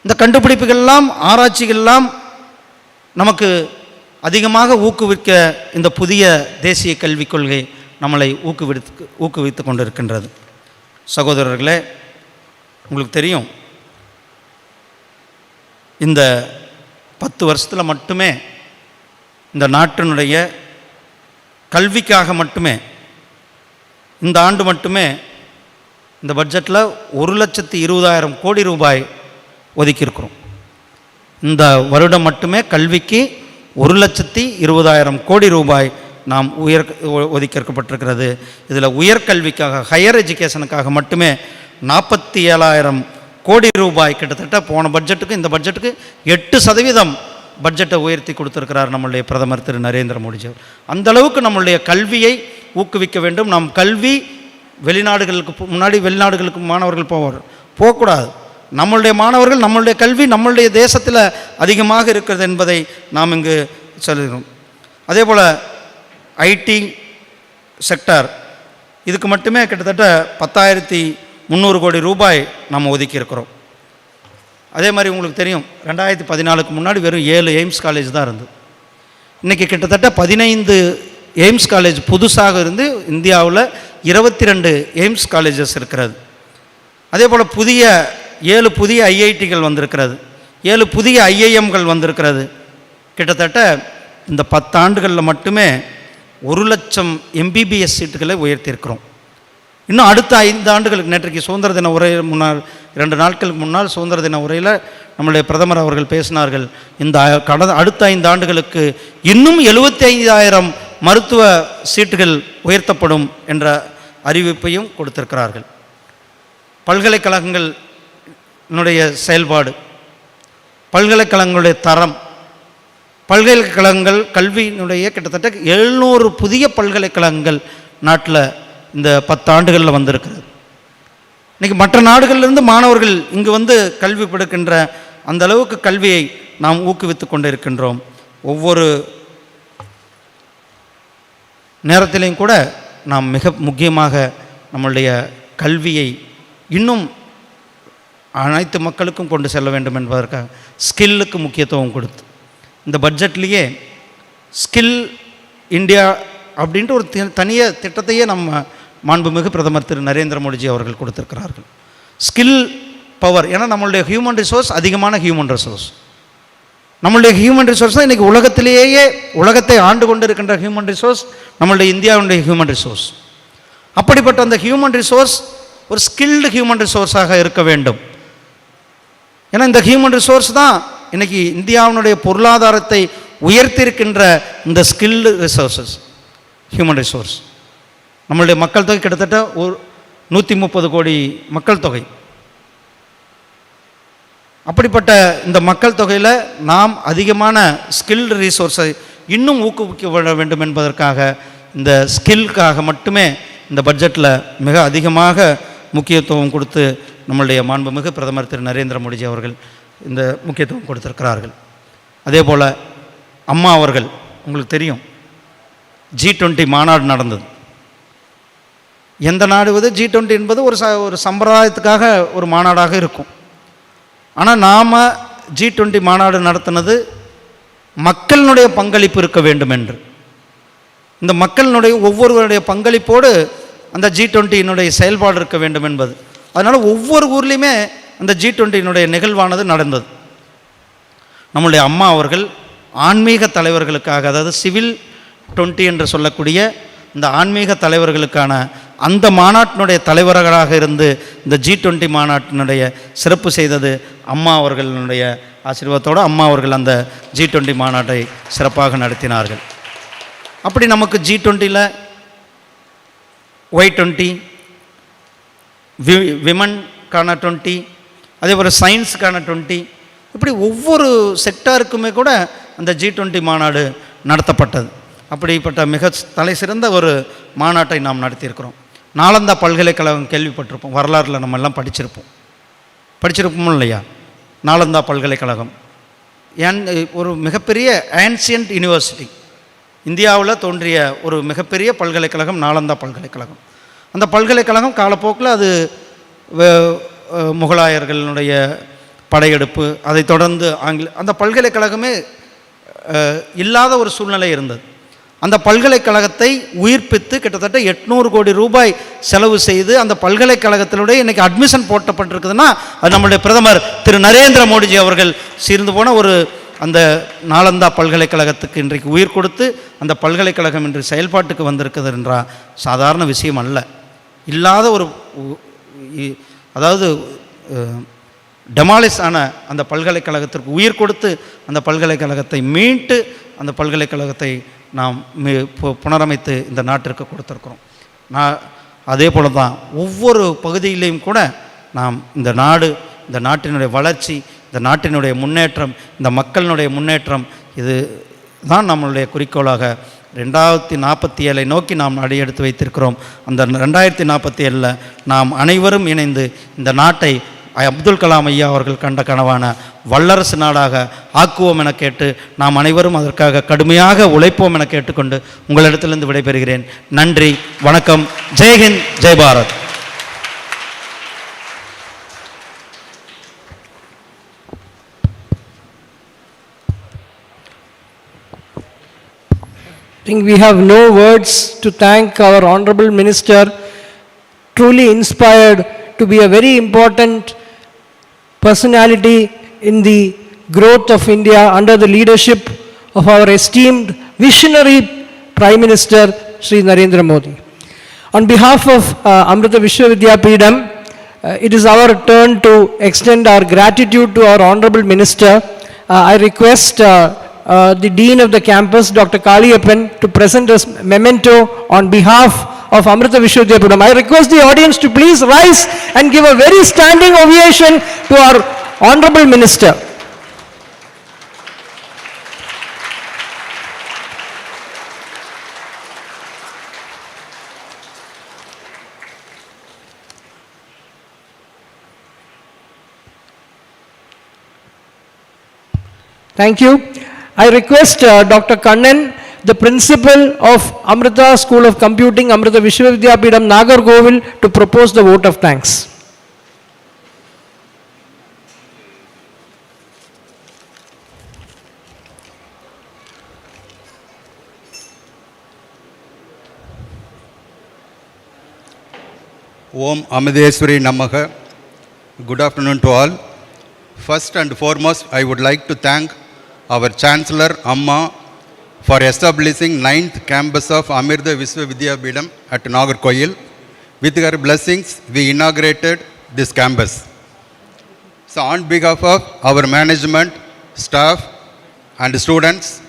இந்த கண்டுபிடிப்புகள்லாம் ஆராய்ச்சிகள்லாம் நமக்கு அதிகமாக ஊக்குவிக்க இந்த புதிய தேசிய கல்விக் கொள்கை நம்மளை ஊக்குவித்து கொண்டிருக்கின்றது. சகோதரர்களே, உங்களுக்கு தெரியும், இந்த 10 வருஷத்தில் மட்டுமே இந்த நாட்டினுடைய கல்விக்காக மட்டுமே இந்த ஆண்டு மட்டுமே இந்த பட்ஜெட்டில் 1,20,000 கோடி ரூபாய் ஒதுக்கியிருக்கிறோம். இந்த வருடம் மட்டுமே கல்விக்கு 1,20,000 கோடி ரூபாய் நாம் ஒதுக்கப்பட்டிருக்கிறது. இதில் உயர்கல்விக்காக, ஹையர் எஜுகேஷனுக்காக மட்டுமே 47,000 கோடி ரூபாய், கிட்டத்தட்ட போன பட்ஜெட்டுக்கு இந்த பட்ஜெட்டுக்கு 8% பட்ஜெட்டை உயர்த்தி கொடுத்துருக்கிறார் நம்மளுடைய பிரதமர் திரு நரேந்திர மோடிஜி. அந்த அளவுக்கு நம்மளுடைய கல்வியை ஊக்குவிக்க வேண்டும். நாம் கல்வி வெளிநாடுகளுக்கு மாணவர்கள் போகக்கூடாது. நம்மளுடைய மாணவர்கள், நம்மளுடைய கல்வி நம்மளுடைய தேசத்தில் அதிகமாக இருக்கிறது என்பதை நாம் இங்கு சொல்கிறோம். அதே போல் ஐடி செக்டார், இதுக்கு மட்டுமே கிட்டத்தட்ட 10,300 கோடி ரூபாய் நாம் ஒதுக்கியிருக்கிறோம். அதே மாதிரி உங்களுக்கு தெரியும், 2014க்கு முன்னாடி வெறும் 7 எய்ம்ஸ் காலேஜ் தான் இருந்தது. இன்றைக்கி கிட்டத்தட்ட 15 எய்ம்ஸ் காலேஜ் புதுசாக இருந்து இந்தியாவில் 22 எய்ம்ஸ் காலேஜஸ் இருக்கிறது. அதே போல் 7 புதிய ஐஐடிகள் வந்திருக்கிறது, 7 புதிய ஐஐஎம்கள் வந்திருக்கிறது. கிட்டத்தட்ட இந்த 10 ஆண்டுகளில் மட்டுமே 1,00,000 எம்பிபிஎஸ் சீட்டுகளை உயர்த்தியிருக்கிறோம். இன்னும் அடுத்த 5 ஆண்டுகளுக்கு, நேற்றைக்கு சுதந்திர தின உரை முன்னால் 2 நாட்களுக்கு முன்னால் சுதந்திர தின உரையில் நம்முடைய பிரதமர் அவர்கள் பேசினார்கள். இந்த அடுத்த 5 ஆண்டுகளுக்கு இன்னும் 75,000 மருத்துவ சீட்டுகள் உயர்த்தப்படும் என்ற அறிவிப்பையும் கொடுத்திருக்கிறார்கள். பல்கலைக்கழகங்களுடைய செயல்பாடு, பல்கலைக்கழகங்களுடைய தரம், பல்கலைக்கழகங்கள் கல்வியினுடைய கிட்டத்தட்ட 700 புதிய பல்கலைக்கழகங்கள் நாட்டில் இந்த 10 ஆண்டுகளில் வந்திருக்கிறது. இன்றைக்கி மற்ற நாடுகளிலிருந்து மாணவர்கள் இங்கு வந்து கல்வி படுக்கின்ற அந்த அளவுக்கு கல்வியை நாம் ஊக்குவித்து கொண்டு இருக்கின்றோம். ஒவ்வொரு நேரத்திலையும் கூட நாம் மிக முக்கியமாக நம்மளுடைய கல்வியை இன்னும் அனைத்து மக்களுக்கும் கொண்டு செல்ல வேண்டும் என்பதற்காக ஸ்கில்லுக்கு முக்கியத்துவம் கொடுத்து இந்த பட்ஜெட்லேயே ஸ்கில் இந்தியா அப்படின்ட்டு ஒரு தனிய திட்டத்தையே நம்ம மாண்புமிகு பிரதமர் திரு நரேந்திர மோடிஜி அவர்கள் கொடுத்திருக்கிறார்கள். ஸ்கில் பவர், ஏன்னா நம்மளுடைய ஹியூமன் ரிசோர்ஸ் அதிகமான ஹியூமன் ரிசோர்ஸ். நம்மளுடைய ஹியூமன் ரிசோர்ஸ் தான் இன்றைக்கி உலகத்திலேயே உலகத்தை ஆண்டு கொண்டு இருக்கின்ற ஹியூமன் ரிசோர்ஸ் நம்மளுடைய இந்தியாவுடைய ஹியூமன் ரிசோர்ஸ். அப்படிப்பட்ட அந்த ஹியூமன் ரிசோர்ஸ் ஒரு ஸ்கில்டு ஹியூமன் ரிசோர்ஸாக இருக்க வேண்டும். ஏன்னா இந்த ஹியூமன் ரிசோர்ஸ் தான் இன்றைக்கி இந்தியாவினுடைய பொருளாதாரத்தை உயர்த்தியிருக்கின்ற இந்த ஸ்கில்டு ரிசோர்ஸஸ் ஹியூமன் ரிசோர்ஸ். நம்மளுடைய மக்கள் தொகை கிட்டத்தட்ட 130 கோடி மக்கள் தொகை. அப்படிப்பட்ட இந்த மக்கள் தொகையில் நாம் அதிகமான ஸ்கில்டு ரிசோர்ஸை இன்னும் ஊக்குவிக்க வேண்டும் என்பதற்காக இந்த ஸ்கில்காக மட்டுமே இந்த பட்ஜெட்டில் மிக அதிகமாக முக்கியத்துவம் கொடுத்து நம்மளுடைய மாண்புமிகு பிரதமர் திரு நரேந்திர மோடிஜி அவர்கள் இந்த முக்கியத்துவம் கொடுத்திருக்கிறார்கள். அதே போல் அம்மா அவர்கள், உங்களுக்கு தெரியும், G20 மாநாடு நடந்தது. எந்த நாடு G20 என்பது ஒரு சம்பிரதாயத்துக்காக ஒரு மாநாடாக இருக்கும். ஆனால் நாம் G20 மாநாடு நடத்தினது மக்களினுடைய பங்களிப்பு இருக்க வேண்டும் என்று. இந்த மக்களினுடைய ஒவ்வொருவருடைய பங்களிப்போடு அந்த G20 செயல்பாடு இருக்க வேண்டும் என்பது. அதனால் ஒவ்வொரு ஊர்லேயுமே அந்த G20 நிகழ்வானது நடந்தது. நம்முடைய அம்மா அவர்கள் ஆன்மீக தலைவர்களுக்காக, அதாவது சிவில் 20 என்று சொல்லக்கூடிய இந்த ஆன்மீக தலைவர்களுக்கான அந்த மாநாட்டினுடைய தலைவர்களாக இருந்து இந்த G20 மாநாட்டினுடைய சிறப்பு செய்தது அம்மா அவர்களுடைய ஆசீர்வாதத்தோடு அம்மா அவர்கள் அந்த G20 மாநாட்டை சிறப்பாக நடத்தினார்கள். அப்படி நமக்கு G20 Y20, விமன்கான 20, அதே போல் சயின்ஸுக்கான 20, இப்படி ஒவ்வொரு செக்டாருக்குமே கூட அந்த G20 மாநாடு நடத்தப்பட்டது. அப்படிப்பட்ட மிக தலை சிறந்த ஒரு மாநாட்டை நாம் நடத்தியிருக்கிறோம். நாலந்தா பல்கலைக்கழகம் கேள்விப்பட்டிருப்போம், வரலாறில் நம்ம எல்லாம் படிச்சிருப்போம் இல்லையா? நாலந்தா பல்கலைக்கழகம் ஒரு மிகப்பெரிய ஆன்சியன்ட் யூனிவர்சிட்டி, இந்தியாவில் தோன்றிய ஒரு மிகப்பெரிய பல்கலைக்கழகம் நாலந்தா பல்கலைக்கழகம். அந்த பல்கலைக்கழகம் காலப்போக்கில் அது முகலாயர்களுடைய படையெடுப்பு, அதை தொடர்ந்து அந்த பல்கலைக்கழகமே இல்லாத ஒரு சூழ்நிலை இருந்தது. அந்த பல்கலைக்கழகத்தை உயிர்ப்பித்து கிட்டத்தட்ட 800 கோடி ரூபாய் செலவு செய்து அந்த பல்கலைக்கழகத்தினுடைய இன்றைக்கி அட்மிஷன் போட்டப்பட்டிருக்குதுன்னா அது நம்முடைய பிரதமர் திரு நரேந்திர மோடிஜி அவர்கள் சீர்ந்து போன ஒரு அந்த நாலந்தா பல்கலைக்கழகத்துக்கு இன்றைக்கு உயிர் கொடுத்து அந்த பல்கலைக்கழகம் இன்று செயல்பாட்டுக்கு வந்திருக்குது என்றால் சாதாரண விஷயம் அல்ல. இல்லாத ஒரு அதாவது டெமாலிஷ் ஆன அந்த பல்கலைக்கழகத்திற்கு உயிர் கொடுத்து அந்த பல்கலைக்கழகத்தை மீட்டு அந்த பல்கலைக்கழகத்தை நாம் புனரமைத்து இந்த நாட்டிற்கு கொடுத்துருக்குறோம். அதே போல தான் ஒவ்வொரு பகுதியிலையும் கூட நாம் இந்த நாட்டினுடைய வளர்ச்சி, இந்த நாட்டினுடைய முன்னேற்றம், இந்த மக்களினுடைய முன்னேற்றம், இது தான் நம்மளுடைய குறிக்கோளாக 2047 நோக்கி நாம் அடியெடுத்து வைத்திருக்கிறோம். அந்த 2047 நாம் அனைவரும் இணைந்து இந்த நாட்டை அப்துல் கலாம் ஐயா அவர்கள் கண்ட கனவான வல்லரசு நாடாக ஆக்குவோம் என கேட்டு நாம் அனைவரும் அதற்காக கடுமையாக உழைப்போம் என கேட்டுக்கொண்டு உங்களிடத்திலிருந்து விடைபெறுகிறேன். நன்றி, வணக்கம், ஜெய்ஹிந்த், Jai Bharat. I think we have no words to thank our Honorable Minister, truly inspired to be a very important personality in the growth of India under the leadership of our esteemed visionary Prime Minister Shri Narendra Modi. On behalf of Amrita Vishwa Vidyapeetham, it is our turn to extend our gratitude to our Honorable Minister. I request the Dean of the campus, Dr. Kaliyappan, to present us memento on behalf of Amrita Vishwa Vidyapeetham. I request the audience to please rise and give a very standing ovation to our Honorable Minister. Thank you. I request Dr. Kannan, the principal of Amrita School of Computing, Amrita Vishwa Vidyapeetham, Nagercoil, to propose the vote of thanks. Om Amadeswari Namaha. Good afternoon to all. First and foremost, I would like to thank our Chancellor Amma for establishing 9th campus of Amrita Vishwa Vidyapeetham at Nagercoil. With her blessings, we inaugurated this campus. So on behalf of our management, staff and students,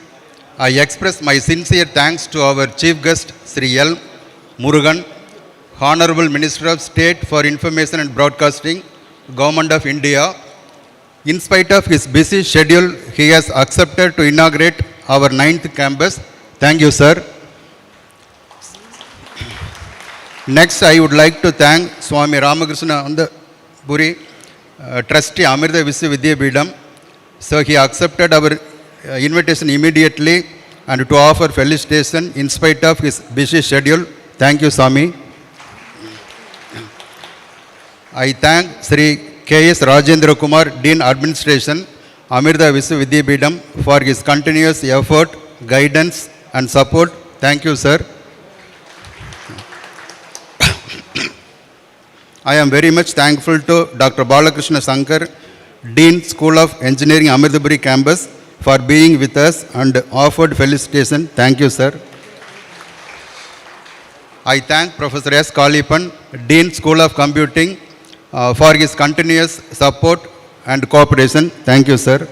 I express my sincere thanks to our Chief Guest Sri L. Murugan, Honorable Minister of State for Information and Broadcasting, Government of India. In spite of his busy schedule, he has accepted to inaugurate our 9th campus. Thank you, sir. Next, I would like to thank Swami Ramakrishna Andapuri, Trustee Amrita Vishwa Vidyapeetham. So he accepted our invitation immediately and to offer felicitation in spite of his busy schedule. Thank you, Swami. I thank Sri K.S. Rajendra Kumar, Dean Administration, Amrita Vishwa Vidyapeetham, for his continuous effort, guidance and support. Thank you, sir. I am very much thankful to Dr. Balakrishna Sankar, Dean School of Engineering, Amritapuri campus, for being with us and offered felicitation. Thank you, sir. I thank Professor S. Kaliyappan, Dean School of Computing, for his continuous support and cooperation. Thank you, sir.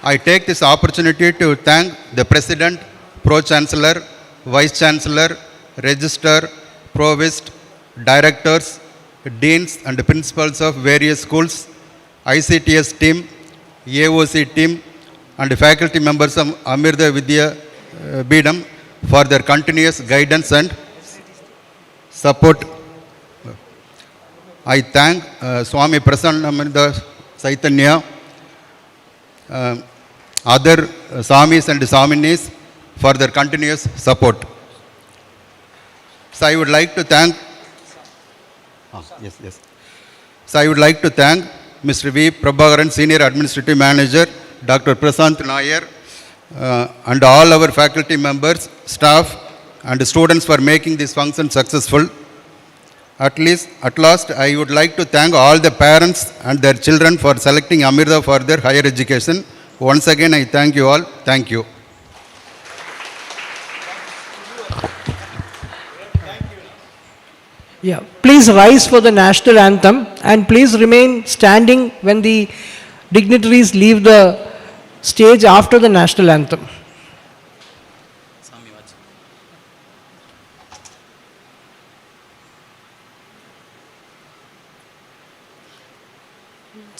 I take this opportunity to thank the President, Pro-Chancellor, Vice-Chancellor register, provost, directors, deans and principals of various schools, ICTS team, AOC team and faculty members of Amrita Vidyapeetham for their continuous guidance and support. I thank Swami Prasanna Chaitanya, other Swamis and Swaminis for their continuous support. So I would like to thank So I would like to thank Mr. V. Prabhakaran, Senior Administrative Manager, Dr. Prasant Nair, and all our faculty members, staff, and students for making this function successful. At last, I would like to thank all the parents and their children for selecting Amrita for their higher education. Once again, I thank you all. Thank you. Yeah, please rise for the national anthem and please remain standing when the dignitaries leave the stage after the national anthem.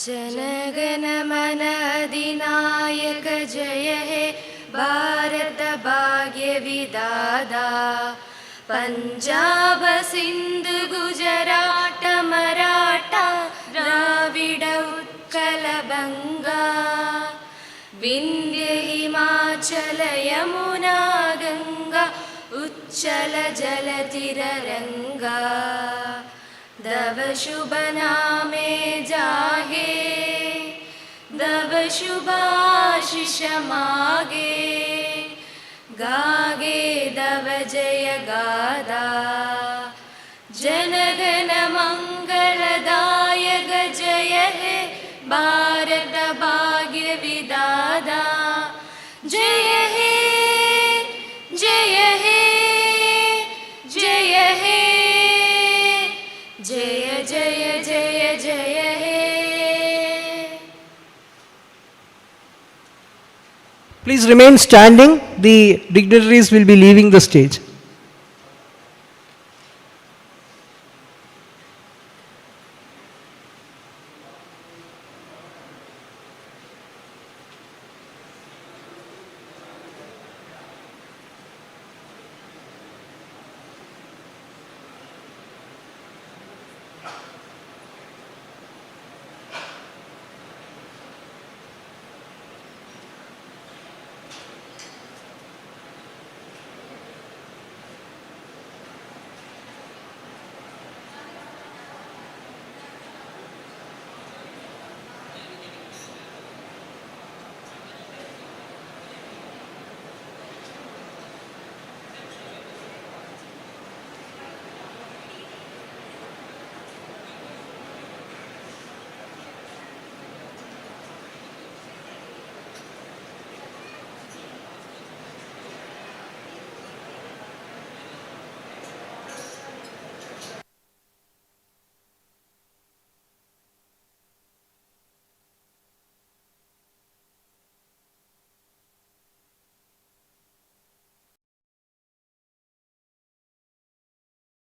जनगण मन अधिनायक जय हे भारत भाग्य विधाता पंजाब सिंध गुजरात मराठा द्राविड उत्कल बंगा विंध्य हिमाचल यमुना गंगा उच्चल जलधिररंगा दव शुभ नामे जागे दव शुभाशिष मागे गागे दव जय गादा जनगण मंगलदायक जय हे भारत भाग्य विधाता जय हे जय हे जय हे जय जय जय जय हे. Please remain standing. The dignitaries will be leaving the stage.